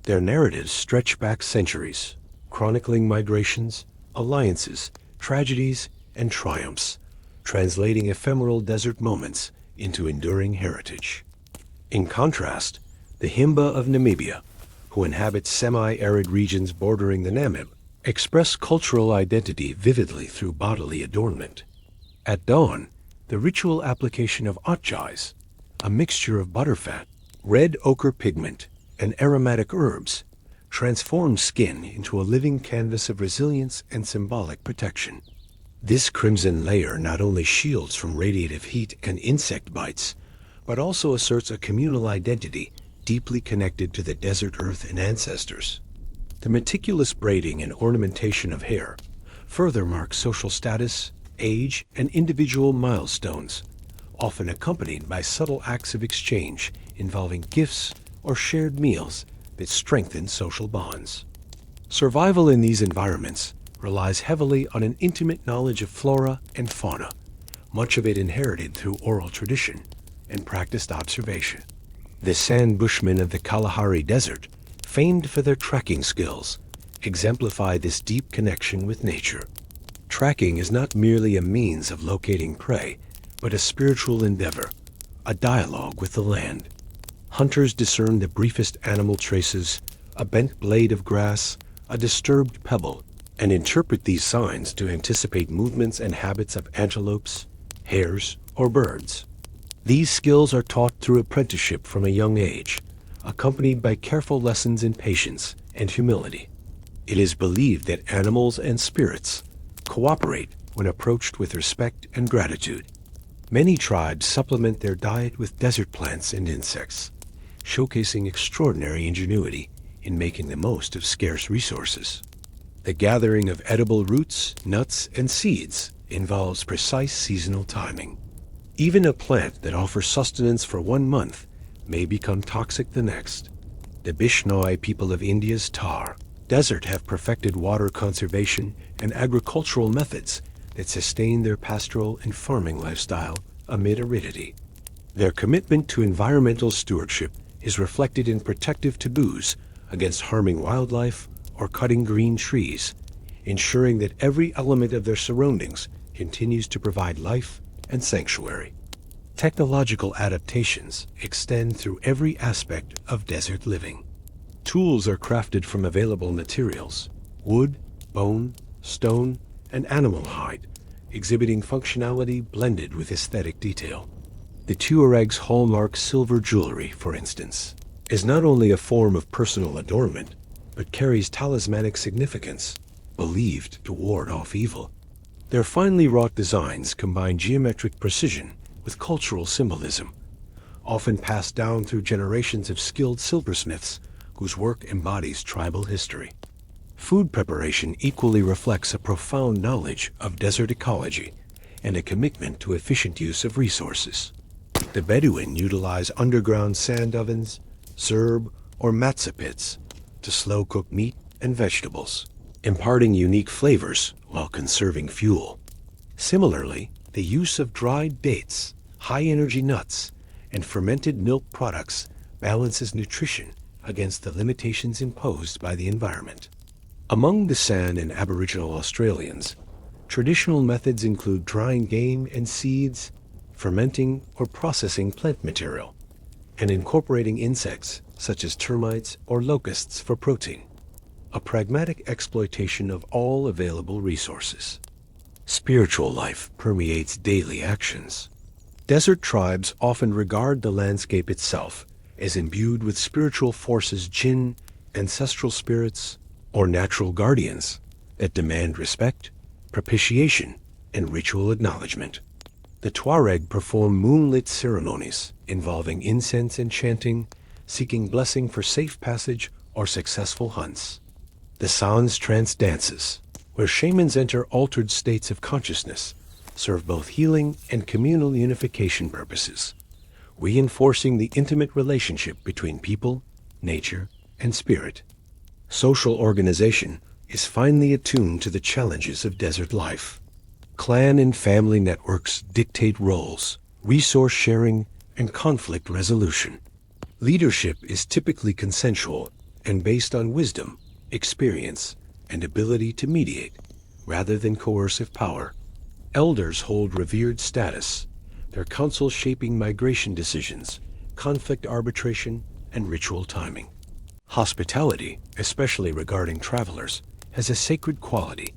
Their narratives stretch back centuries, chronicling migrations, alliances, tragedies, and triumphs, translating ephemeral desert moments into enduring heritage. In contrast, the Himba of Namibia, who inhabit semi-arid regions bordering the Namib, express cultural identity vividly through bodily adornment. At dawn, the ritual application of atchais, a mixture of butterfat, red ochre pigment, and aromatic herbs, transforms skin into a living canvas of resilience and symbolic protection. This crimson layer not only shields from radiative heat and insect bites, but also asserts a communal identity deeply connected to the desert earth and ancestors. The meticulous braiding and ornamentation of hair further marks social status, age, and individual milestones, often accompanied by subtle acts of exchange involving gifts or shared meals that strengthen social bonds. Survival in these environments relies heavily on an intimate knowledge of flora and fauna, much of it inherited through oral tradition and practiced observation. The San Bushmen of the Kalahari Desert, famed for their trekking skills, exemplify this deep connection with nature. Tracking is not merely a means of locating prey, but a spiritual endeavor, a dialogue with the land. Hunters discern the briefest animal traces, a bent blade of grass, a disturbed pebble, and interpret these signs to anticipate movements and habits of antelopes, hares, or birds. These skills are taught through apprenticeship from a young age, accompanied by careful lessons in patience and humility. It is believed that animals and spirits cooperate when approached with respect and gratitude. Many tribes supplement their diet with desert plants and insects, showcasing extraordinary ingenuity in making the most of scarce resources. The gathering of edible roots, nuts, and seeds involves precise seasonal timing. Even a plant that offers sustenance for 1 month may become toxic the next. The Bishnoi people of India's Thar Desert have perfected water conservation and agricultural methods that sustain their pastoral and farming lifestyle amid aridity. Their commitment to environmental stewardship is reflected in protective taboos against harming wildlife or cutting green trees, ensuring that every element of their surroundings continues to provide life and sanctuary. Technological adaptations extend through every aspect of desert living. Tools are crafted from available materials: wood, bone, stone, and animal hide, exhibiting functionality blended with aesthetic detail. The Tuareg's hallmark silver jewelry, for instance, is not only a form of personal adornment, but carries talismanic significance, believed to ward off evil. Their finely wrought designs combine geometric precision with cultural symbolism, often passed down through generations of skilled silversmiths whose work embodies tribal history. Food preparation equally reflects a profound knowledge of desert ecology and a commitment to efficient use of resources. The Bedouin utilize underground sand ovens, zerb, or matzah pits to slow-cook meat and vegetables, imparting unique flavors while conserving fuel. Similarly, the use of dried dates, high-energy nuts, and fermented milk products balances nutrition against the limitations imposed by the environment. Among the San and Aboriginal Australians, traditional methods include drying game and seeds, fermenting or processing plant material, and incorporating insects such as termites or locusts for protein, a pragmatic exploitation of all available resources. Spiritual life permeates daily actions. Desert tribes often regard the landscape itself as imbued with spiritual forces, jinn, ancestral spirits, or natural guardians that demand respect, propitiation, and ritual acknowledgement. The Tuareg perform moonlit ceremonies involving incense and chanting, seeking blessing for safe passage or successful hunts. The Sans trance dances, where shamans enter altered states of consciousness, serve both healing and communal unification purposes, reinforcing the intimate relationship between people, nature, and spirit. Social organization is finely attuned to the challenges of desert life. Clan and family networks dictate roles, resource sharing, and conflict resolution. Leadership is typically consensual and based on wisdom, experience, and ability to mediate, rather than coercive power. Elders hold revered status, their counsel shaping migration decisions, conflict arbitration, and ritual timing. Hospitality, especially regarding travelers, has a sacred quality,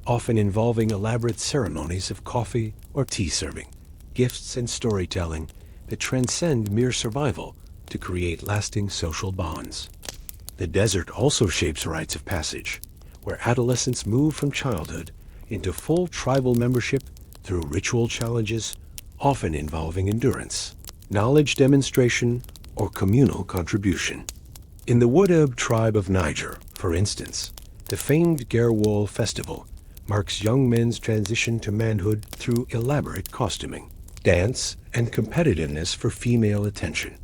often involving elaborate ceremonies of coffee or tea serving, gifts and storytelling that transcend mere survival to create lasting social bonds. The desert also shapes rites of passage, where adolescents move from childhood into full tribal membership through ritual challenges, often involving endurance, knowledge demonstration, or communal contribution. In the Wodeb tribe of Niger, for For instance, the famed Garwal festival marks young men's transition to manhood through elaborate costuming, dance, and competitiveness for female attention.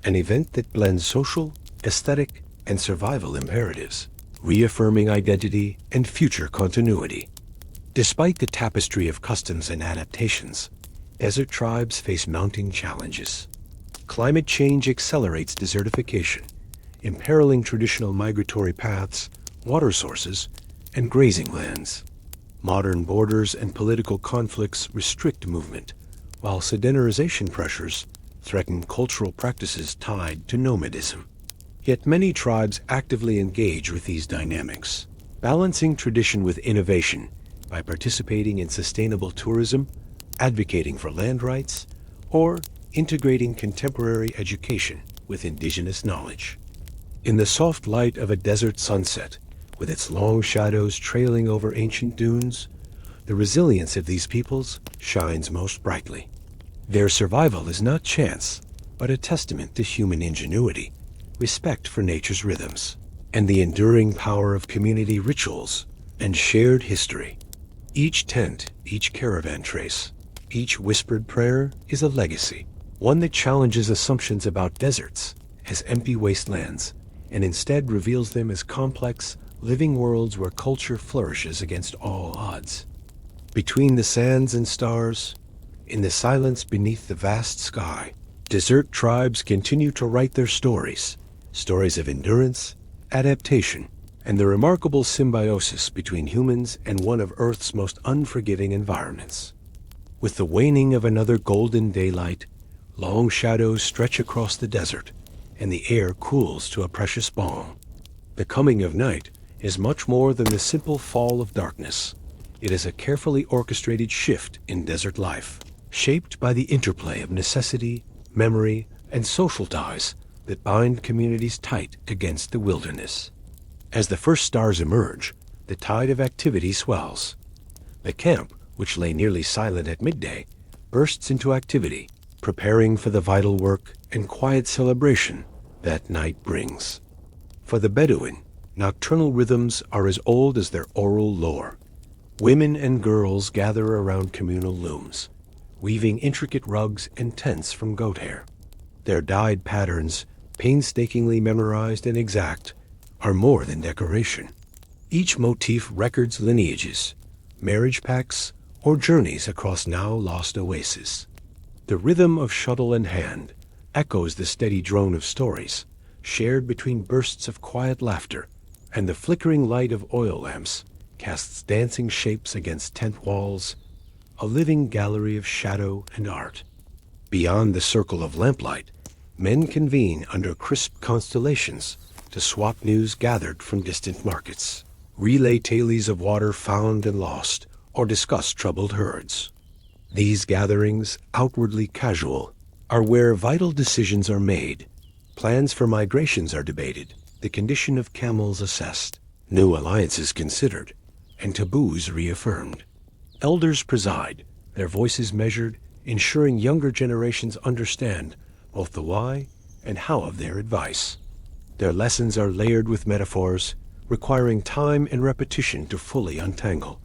An event that blends social, aesthetic, and survival imperatives, reaffirming identity and future continuity. Despite the tapestry of customs and adaptations, desert tribes face mounting challenges. Climate change accelerates desertification, imperiling traditional migratory paths, water sources, and grazing lands. Modern borders and political conflicts restrict movement, while sedentarization pressures threaten cultural practices tied to nomadism. Yet many tribes actively engage with these dynamics, balancing tradition with innovation by participating in sustainable tourism, advocating for land rights, or integrating contemporary education with indigenous knowledge. In the soft light of a desert sunset, with its long shadows trailing over ancient dunes, the resilience of these peoples shines most brightly. Their survival is not chance, but a testament to human ingenuity, respect for nature's rhythms, and the enduring power of community rituals and shared history. Each tent, each caravan trace, each whispered prayer is a legacy, one that challenges assumptions about deserts as empty wastelands and instead reveals them as complex, living worlds where culture flourishes against all odds. Between the sands and stars, in the silence beneath the vast sky, desert tribes continue to write their stories, stories of endurance, adaptation, and the remarkable symbiosis between humans and one of Earth's most unforgiving environments. With the waning of another golden daylight, long shadows stretch across the desert, and the air cools to a precious balm. The coming of night is much more than the simple fall of darkness. It is a carefully orchestrated shift in desert life, shaped by the interplay of necessity, memory, and social ties that bind communities tight against the wilderness. As the first stars emerge, the tide of activity swells. The camp, which lay nearly silent at midday, bursts into activity, preparing for the vital work and quiet celebration that night brings. For the Bedouin, nocturnal rhythms are as old as their oral lore. Women and girls gather around communal looms, weaving intricate rugs and tents from goat hair. Their dyed patterns, painstakingly memorized and exact, are more than decoration. Each motif records lineages, marriage pacts, or journeys across now lost oases. The rhythm of shuttle and hand echoes the steady drone of stories, shared between bursts of quiet laughter, and the flickering light of oil lamps casts dancing shapes against tent walls, a living gallery of shadow and art. Beyond the circle of lamplight, men convene under crisp constellations to swap news gathered from distant markets, relay tales of water found and lost, or discuss troubled herds. These gatherings, outwardly casual, are where vital decisions are made. Plans for migrations are debated, the condition of camels assessed, new alliances considered, and taboos reaffirmed. Elders preside, their voices measured, ensuring younger generations understand both the why and how of their advice. Their lessons are layered with metaphors, requiring time and repetition to fully untangle,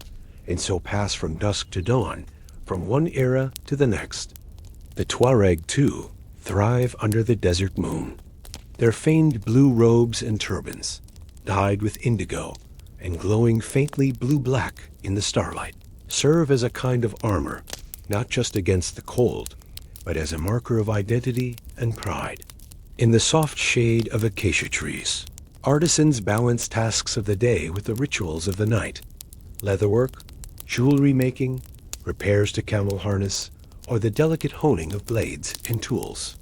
and so pass from dusk to dawn, from one era to the next. The Tuareg, too, thrive under the desert moon. Their famed blue robes and turbans, dyed with indigo and glowing faintly blue-black in the starlight, serve as a kind of armor, not just against the cold, but as a marker of identity and pride. In the soft shade of acacia trees, artisans balance tasks of the day with the rituals of the night. Leatherwork, jewelry making, repairs to camel harness, or the delicate honing of blades and tools.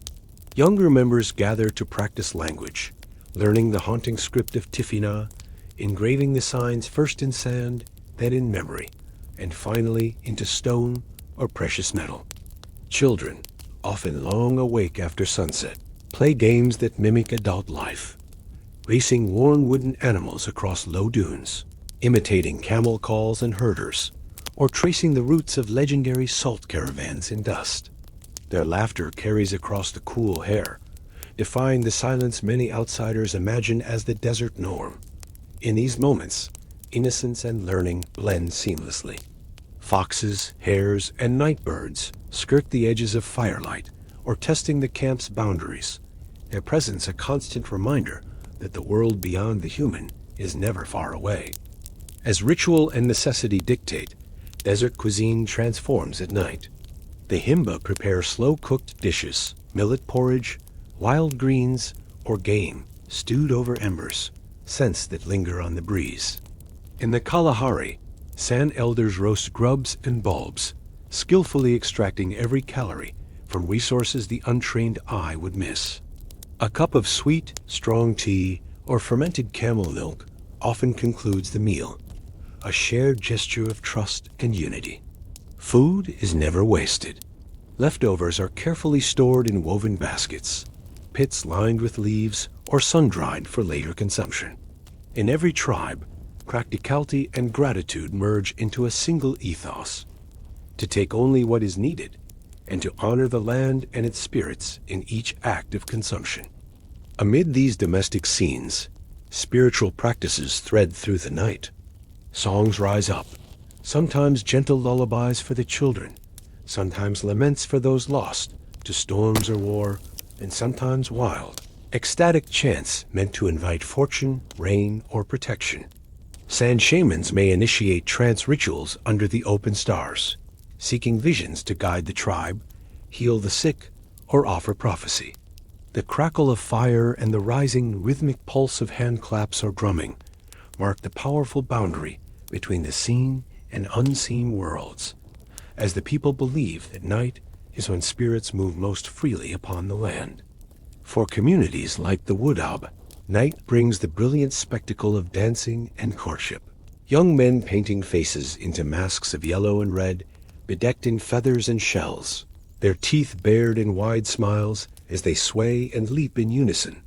Younger members gather to practice language, learning the haunting script of Tifina, engraving the signs first in sand, then in memory, and finally into stone or precious metal. Children, often long awake after sunset, play games that mimic adult life, racing worn wooden animals across low dunes, imitating camel calls and herders, or tracing the routes of legendary salt caravans in dust. Their laughter carries across the cool air, defying the silence many outsiders imagine as the desert norm. In these moments, innocence and learning blend seamlessly. Foxes, hares, and night birds skirt the edges of firelight or testing the camp's boundaries, their presence a constant reminder that the world beyond the human is never far away. As ritual and necessity dictate, desert cuisine transforms at night. The Himba prepare slow-cooked dishes, millet porridge, wild greens, or game stewed over embers, scents that linger on the breeze. In the Kalahari, sand elders roast grubs and bulbs, skillfully extracting every calorie from resources the untrained eye would miss. A cup of sweet, strong tea or fermented camel milk often concludes the meal, a shared gesture of trust and unity. Food is never wasted. Leftovers are carefully stored in woven baskets, pits lined with leaves or sun-dried for later consumption. In every tribe, practicality and gratitude merge into a single ethos: to take only what is needed and to honor the land and its spirits in each act of consumption. Amid these domestic scenes, spiritual practices thread through the night. Songs rise up, sometimes gentle lullabies for the children, sometimes laments for those lost to storms or war, and sometimes wild, ecstatic chants meant to invite fortune, rain, or protection. Sand shamans may initiate trance rituals under the open stars, seeking visions to guide the tribe, heal the sick, or offer prophecy. The crackle of fire and the rising rhythmic pulse of hand claps or drumming mark the powerful boundary between the seen and unseen worlds, as the people believe that night is when spirits move most freely upon the land. For communities like the Wudab, night brings the brilliant spectacle of dancing and courtship. Young men painting faces into masks of yellow and red, bedecked in feathers and shells, their teeth bared in wide smiles as they sway and leap in unison,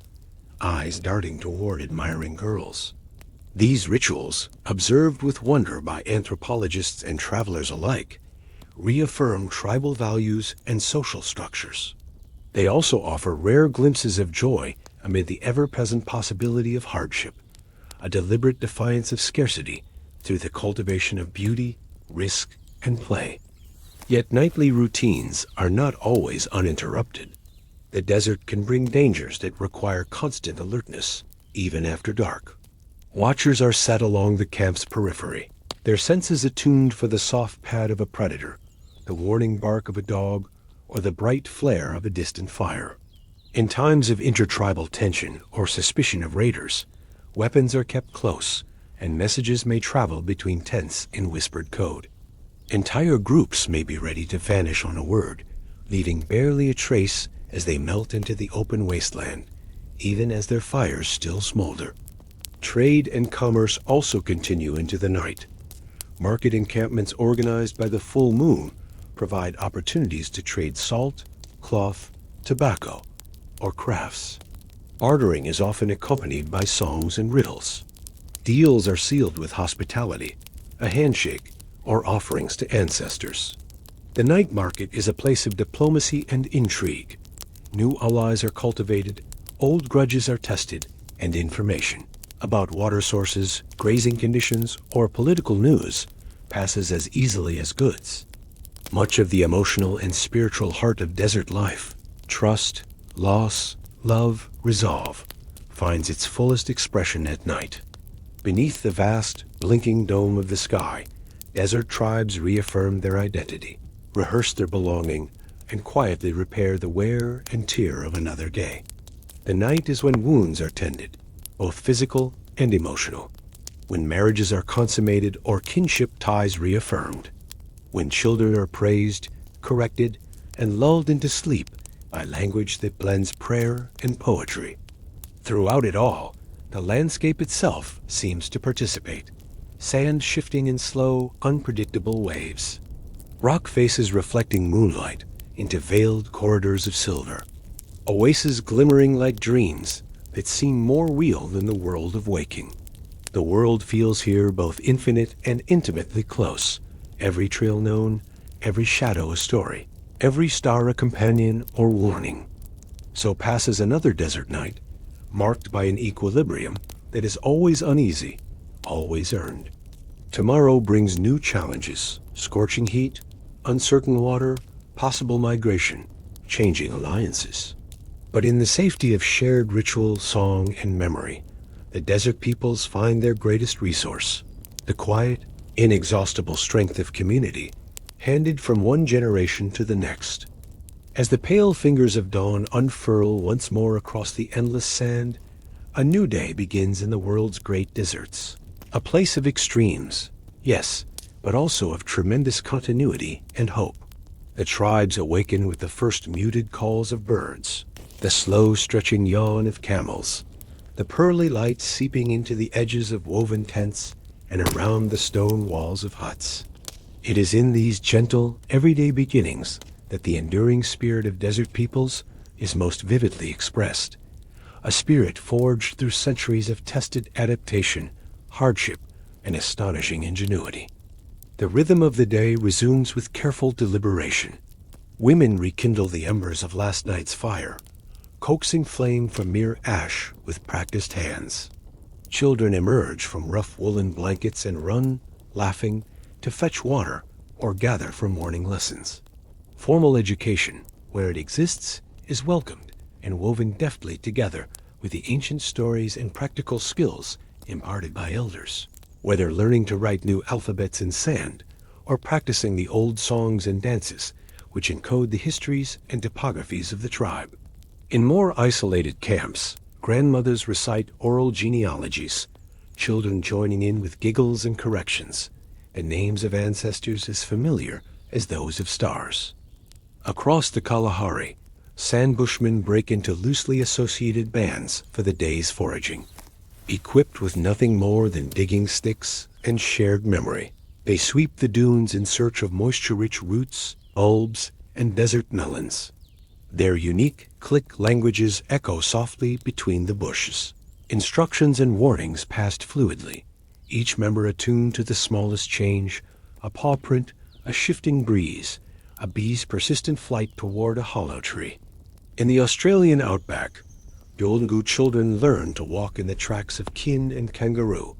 eyes darting toward admiring girls. These rituals, observed with wonder by anthropologists and travelers alike, reaffirm tribal values and social structures. They also offer rare glimpses of joy amid the ever-present possibility of hardship, a deliberate defiance of scarcity through the cultivation of beauty, risk, and play. Yet nightly routines are not always uninterrupted. The desert can bring dangers that require constant alertness, even after dark. Watchers are set along the camp's periphery, their senses attuned for the soft pad of a predator, the warning bark of a dog, or the bright flare of a distant fire. In times of intertribal tension or suspicion of raiders, weapons are kept close, and messages may travel between tents in whispered code. Entire groups may be ready to vanish on a word, leaving barely a trace as they melt into the open wasteland, even as their fires still smolder. Trade and commerce also continue into the night. Market encampments organized by the full moon provide opportunities to trade salt, cloth, tobacco, or crafts. Bartering is often accompanied by songs and riddles. Deals are sealed with hospitality, a handshake, or offerings to ancestors. The night market is a place of diplomacy and intrigue. New allies are cultivated, old grudges are tested, and information about water sources, grazing conditions, or political news passes as easily as goods. Much of the emotional and spiritual heart of desert life, trust, loss, love, resolve, finds its fullest expression at night. Beneath the vast, blinking dome of the sky, desert tribes reaffirm their identity, rehearse their belonging, and quietly repair the wear and tear of another day. The night is when wounds are tended, both physical and emotional, when marriages are consummated or kinship ties reaffirmed, when children are praised, corrected, and lulled into sleep by language that blends prayer and poetry. Throughout it all, the landscape itself seems to participate, sand shifting in slow, unpredictable waves, rock faces reflecting moonlight into veiled corridors of silver, oases glimmering like dreams that seem more real than the world of waking. The world feels here both infinite and intimately close, every trail known, every shadow a story, every star a companion or warning. So passes another desert night, marked by an equilibrium that is always uneasy always earned. Tomorrow brings new challenges: scorching heat, uncertain water, possible migration, changing alliances. But in the safety of shared ritual, song, and memory, the desert peoples find their greatest resource: the quiet, inexhaustible strength of community, handed from one generation to the next. As the pale fingers of dawn unfurl once more across the endless sand, a new day begins in the world's great deserts. A place of extremes, yes, but also of tremendous continuity and hope. The tribes awaken with the first muted calls of birds, the slow stretching yawn of camels, the pearly light seeping into the edges of woven tents and around the stone walls of huts. It is in these gentle, everyday beginnings that the enduring spirit of desert peoples is most vividly expressed, a spirit forged through centuries of tested adaptation, hardship, and astonishing ingenuity. The rhythm of the day resumes with careful deliberation. Women rekindle the embers of last night's fire, coaxing flame from mere ash with practiced hands. Children emerge from rough woolen blankets and run, laughing, to fetch water or gather for morning lessons. Formal education, where it exists, is welcomed and woven deftly together with the ancient stories and practical skills imparted by elders. Whether learning to write new alphabets in sand or practicing the old songs and dances which encode the histories and topographies of the tribe. In more isolated camps, grandmothers recite oral genealogies, children joining in with giggles and corrections, the names of ancestors as familiar as those of stars. Across the Kalahari, sand bushmen break into loosely associated bands for the day's foraging. Equipped with nothing more than digging sticks and shared memory, they sweep the dunes in search of moisture-rich roots, bulbs, and desert melons. Their unique click languages echo softly between the bushes. Instructions and warnings passed fluidly, each member attuned to the smallest change: a paw print, a shifting breeze, a bee's persistent flight toward a hollow tree. In the Australian outback, Yolngu children learn to walk in the tracks of kin and kangaroo,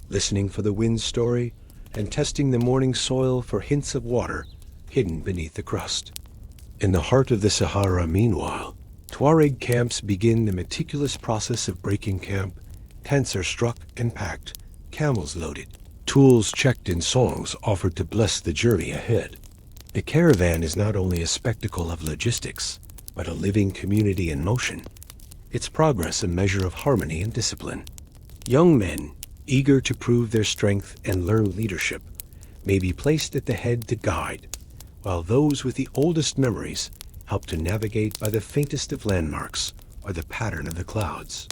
listening for the wind's story and testing the morning soil for hints of water hidden beneath the crust. In the heart of the Sahara, meanwhile, Tuareg camps begin the meticulous process of breaking camp. Tents are struck and packed, camels loaded, tools checked, and songs offered to bless the journey ahead. The caravan is not only a spectacle of logistics, but a living community in motion, its progress a measure of harmony and discipline. Young men, eager to prove their strength and learn leadership, may be placed at the head to guide, while those with the oldest memories help to navigate by the faintest of landmarks or the pattern of the clouds.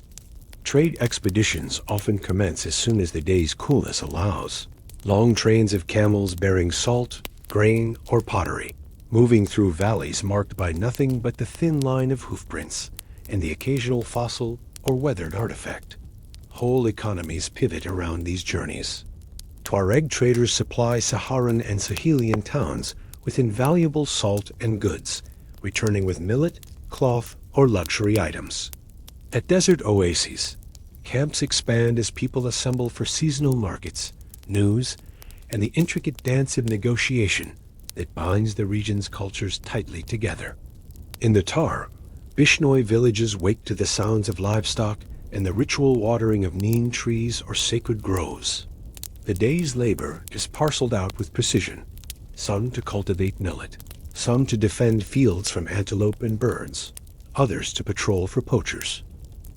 Trade expeditions often commence as soon as the day's coolness allows. Long trains of camels bearing salt, grain, or pottery, moving through valleys marked by nothing but the thin line of hoofprints and the occasional fossil or weathered artifact. Whole economies pivot around these journeys. Tuareg traders supply Saharan and Sahelian towns with invaluable salt and goods, returning with millet, cloth, or luxury items. At desert oases, camps expand as people assemble for seasonal markets, news, and the intricate dance of negotiation that binds the region's cultures tightly together. In the Tar, Bishnoi villages wake to the sounds of livestock and the ritual watering of neem trees or sacred groves. The day's labor is parceled out with precision, some to cultivate millet, some to defend fields from antelope and birds, others to patrol for poachers.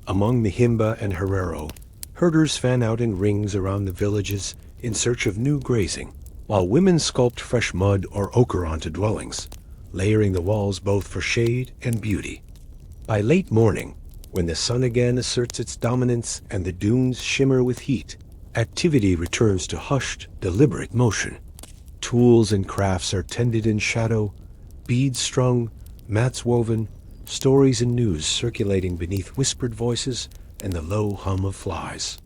Among the Himba and Herero, herders fan out in rings around the villages in search of new grazing, while women sculpt fresh mud or ochre onto dwellings, layering the walls both for shade and beauty. By late morning, when the sun again asserts its dominance and the dunes shimmer with heat, activity returns to hushed, deliberate motion. Tools and crafts are tended in shadow, beads strung, mats woven, stories and news circulating beneath whispered voices and the low hum of flies.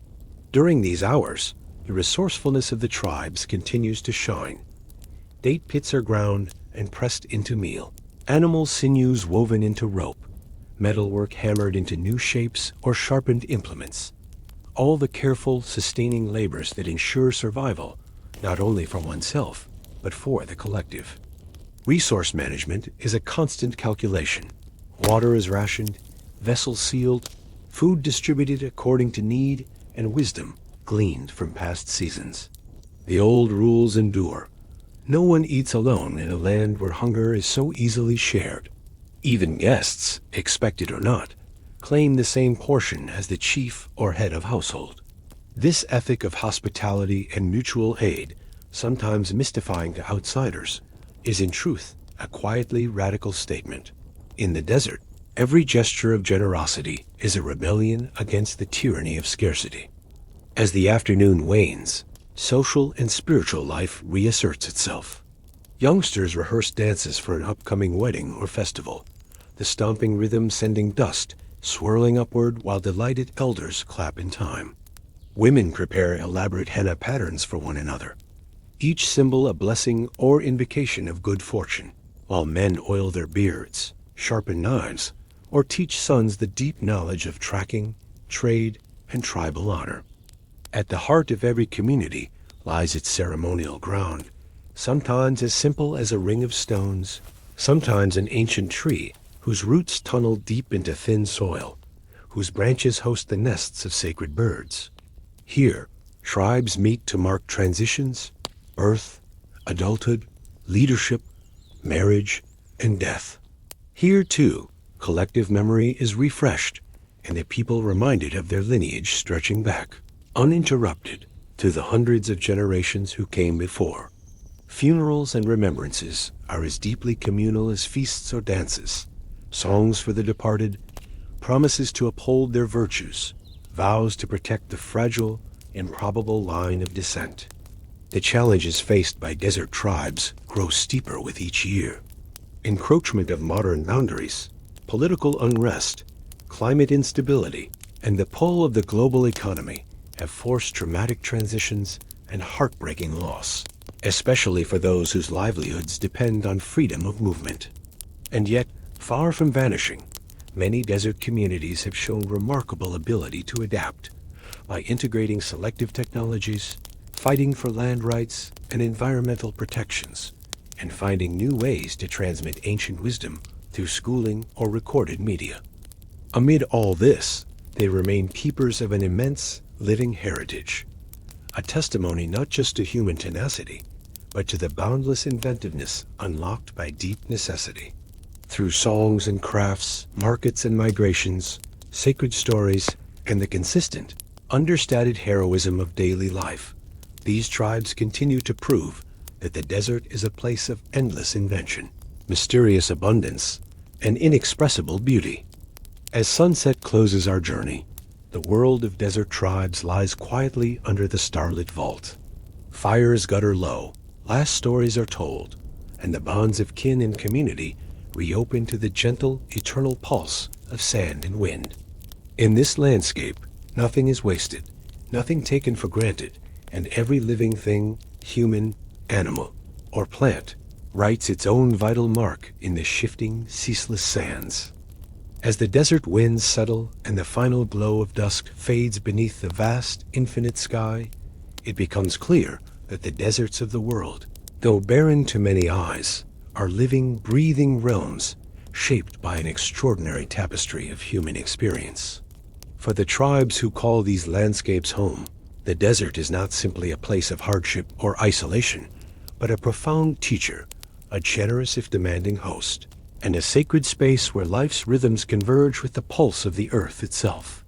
During these hours, the resourcefulness of the tribes continues to shine. Date pits are ground and pressed into meal, animal sinews woven into rope, metalwork hammered into new shapes or sharpened implements. all the careful, sustaining labors that ensure survival, not only for oneself, but for the collective. Resource management is a constant calculation. Water is rationed, vessels sealed, food distributed according to need, and wisdom gleaned from past seasons. The old rules endure. No one eats alone in a land where hunger is so easily shared. Even guests, expected or not, claim the same portion as the chief or head of household. This ethic of hospitality and mutual aid, sometimes mystifying to outsiders, is in truth a quietly radical statement. In the desert, every gesture of generosity is a rebellion against the tyranny of scarcity. As the afternoon wanes, social and spiritual life reasserts itself. Youngsters rehearse dances for an upcoming wedding or festival, the stomping rhythm sending dust swirling upward while delighted elders clap in time. Women prepare elaborate henna patterns for one another, each symbol a blessing or invocation of good fortune, while men oil their beards, sharpen knives, or teach sons the deep knowledge of tracking, trade, and tribal honor. At the heart of every community lies its ceremonial ground, sometimes as simple as a ring of stones, sometimes an ancient tree whose roots tunnel deep into thin soil, whose branches host the nests of sacred birds. Here, tribes meet to mark transitions, birth, adulthood, leadership, marriage, and death. Here, too, collective memory is refreshed, and the people reminded of their lineage stretching back, uninterrupted, to the hundreds of generations who came before. Funerals and remembrances are as deeply communal as feasts or dances, songs for the departed, promises to uphold their virtues, vows to protect the fragile, improbable line of descent. The challenges faced by desert tribes grow steeper with each year. Encroachment of modern boundaries, political unrest, climate instability, and the pull of the global economy have forced dramatic transitions and heartbreaking loss, especially for those whose livelihoods depend on freedom of movement. And yet, far from vanishing, many desert communities have shown remarkable ability to adapt by integrating selective technologies, fighting for land rights and environmental protections, and finding new ways to transmit ancient wisdom through schooling or recorded media. Amid all this, they remain keepers of an immense, living heritage, a testimony not just to human tenacity, but to the boundless inventiveness unlocked by deep necessity. Through songs and crafts, markets and migrations, sacred stories, and the consistent, understated heroism of daily life, these tribes continue to prove that the desert is a place of endless invention, mysterious abundance, and inexpressible beauty. As sunset closes our journey, the world of desert tribes lies quietly under the starlit vault. Fires gutter low, last stories are told, and the bonds of kin and community reopen to the gentle, eternal pulse of sand and wind. In this landscape, nothing is wasted, nothing taken for granted, and every living thing, human, animal, or plant, writes its own vital mark in the shifting, ceaseless sands. As the desert winds settle and the final glow of dusk fades beneath the vast, infinite sky, it becomes clear that the deserts of the world, though barren to many eyes, are living, breathing realms shaped by an extraordinary tapestry of human experience. For the tribes who call these landscapes home, the desert is not simply a place of hardship or isolation, but a profound teacher, a generous if demanding host, and a sacred space where life's rhythms converge with the pulse of the earth itself.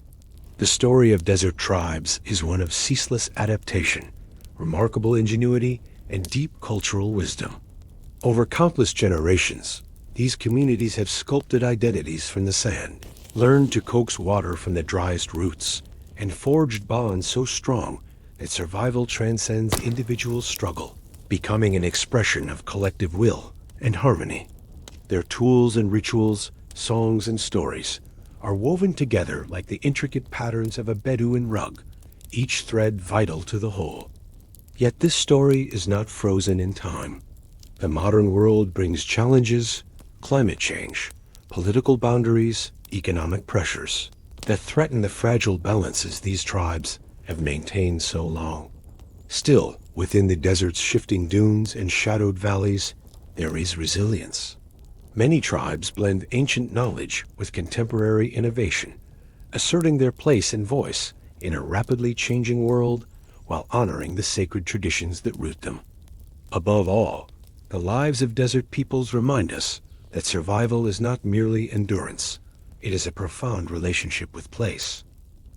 The story of desert tribes is one of ceaseless adaptation, remarkable ingenuity, and deep cultural wisdom. Over countless generations, these communities have sculpted identities from the sand, learned to coax water from the driest roots, and forged bonds so strong that survival transcends individual struggle, becoming an expression of collective will and harmony. Their tools and rituals, songs and stories, are woven together like the intricate patterns of a Bedouin rug, each thread vital to the whole. Yet this story is not frozen in time. The modern world brings challenges, climate change, political boundaries, economic pressures. that threaten the fragile balances these tribes have maintained so long. Still, within the desert's shifting dunes and shadowed valleys, there is resilience. Many tribes blend ancient knowledge with contemporary innovation, asserting their place and voice in a rapidly changing world while honoring the sacred traditions that root them. Above all, the lives of desert peoples remind us that survival is not merely endurance. It is a profound relationship with place.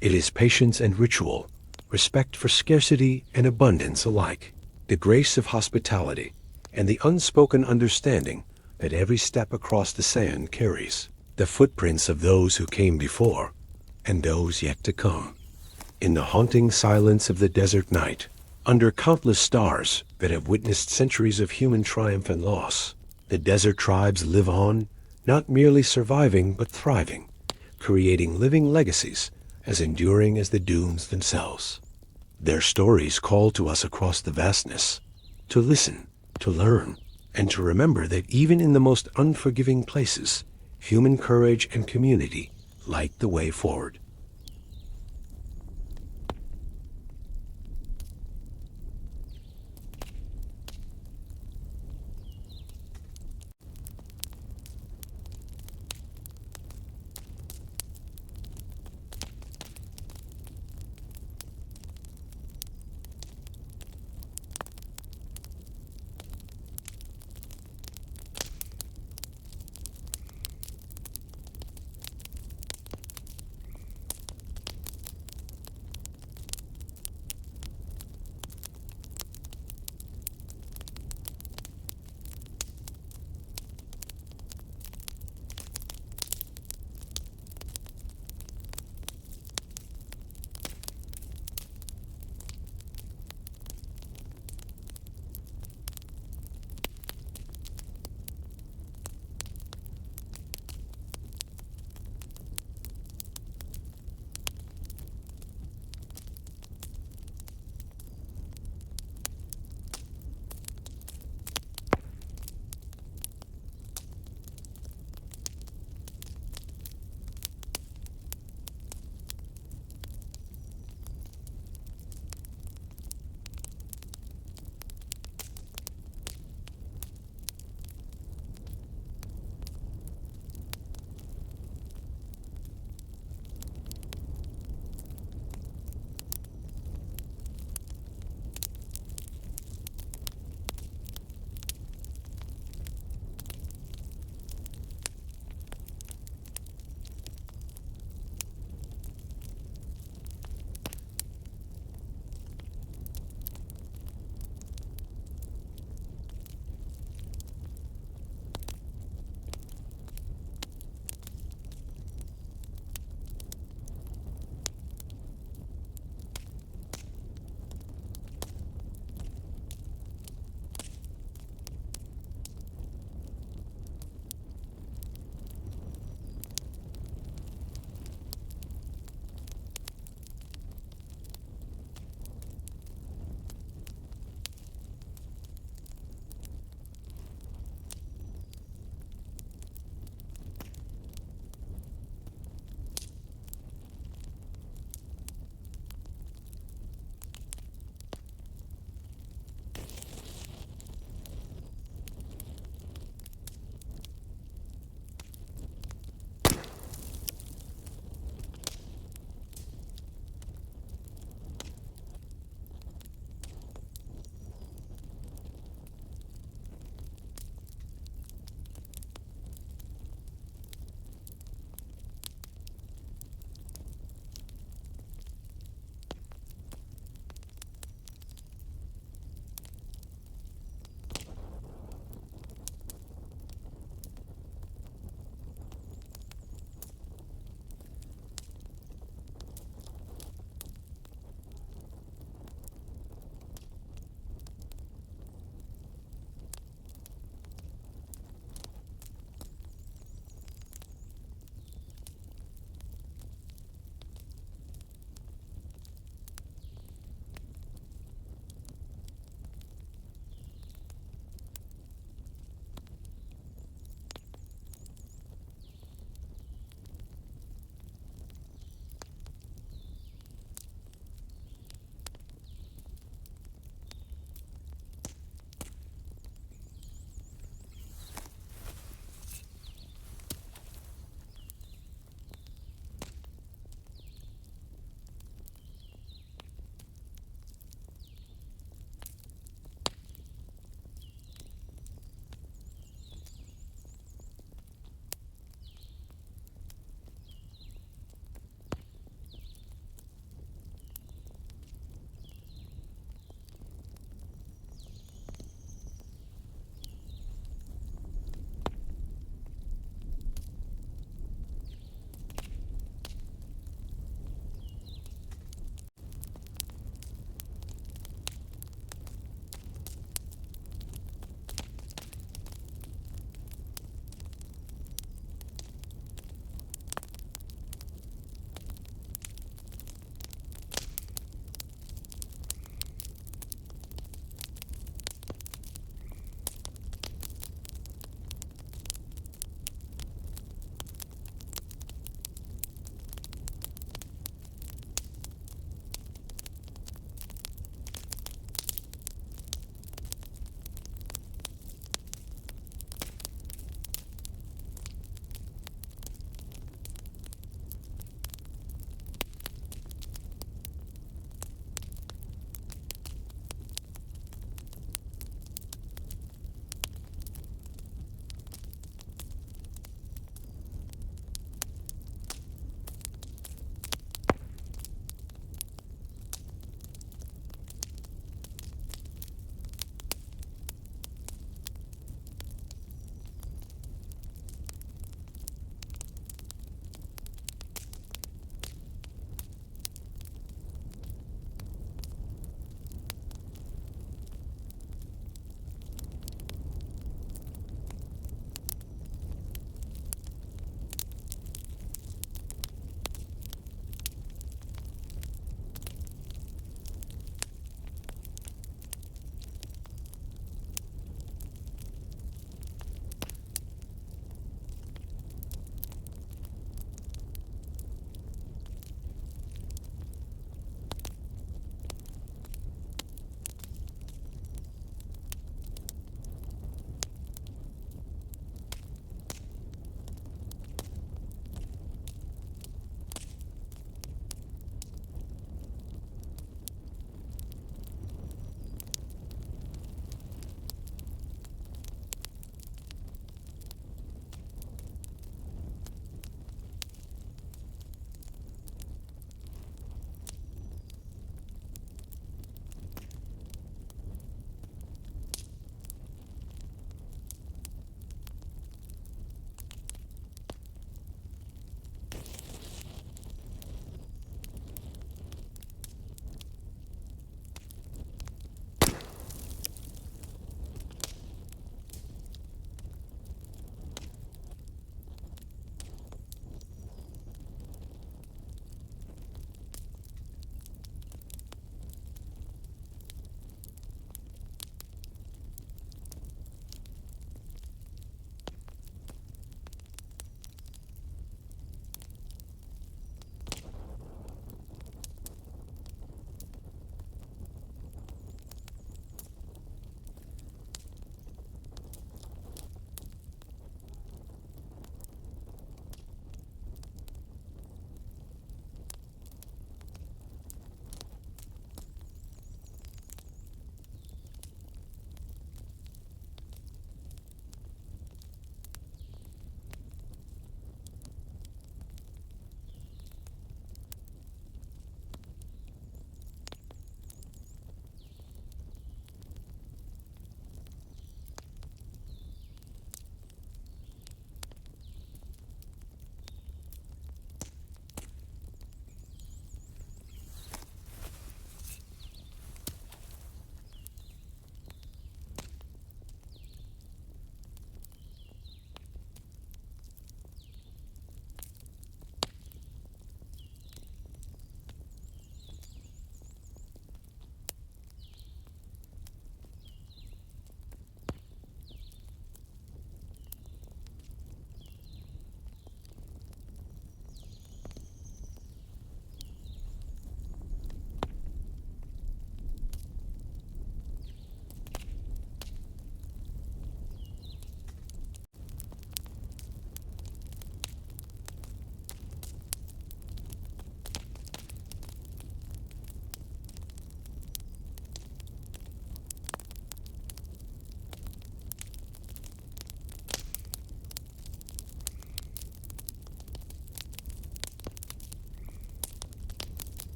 It is patience and ritual, respect for scarcity and abundance alike, the grace of hospitality, and the unspoken understanding that every step across the sand carries the footprints of those who came before and those yet to come. In the haunting silence of the desert night, under countless stars that have witnessed centuries of human triumph and loss, the desert tribes live on, not merely surviving but thriving, creating living legacies as enduring as the dunes themselves. Their stories call to us across the vastness, to listen, to learn, and to remember that even in the most unforgiving places, human courage and community light the way forward.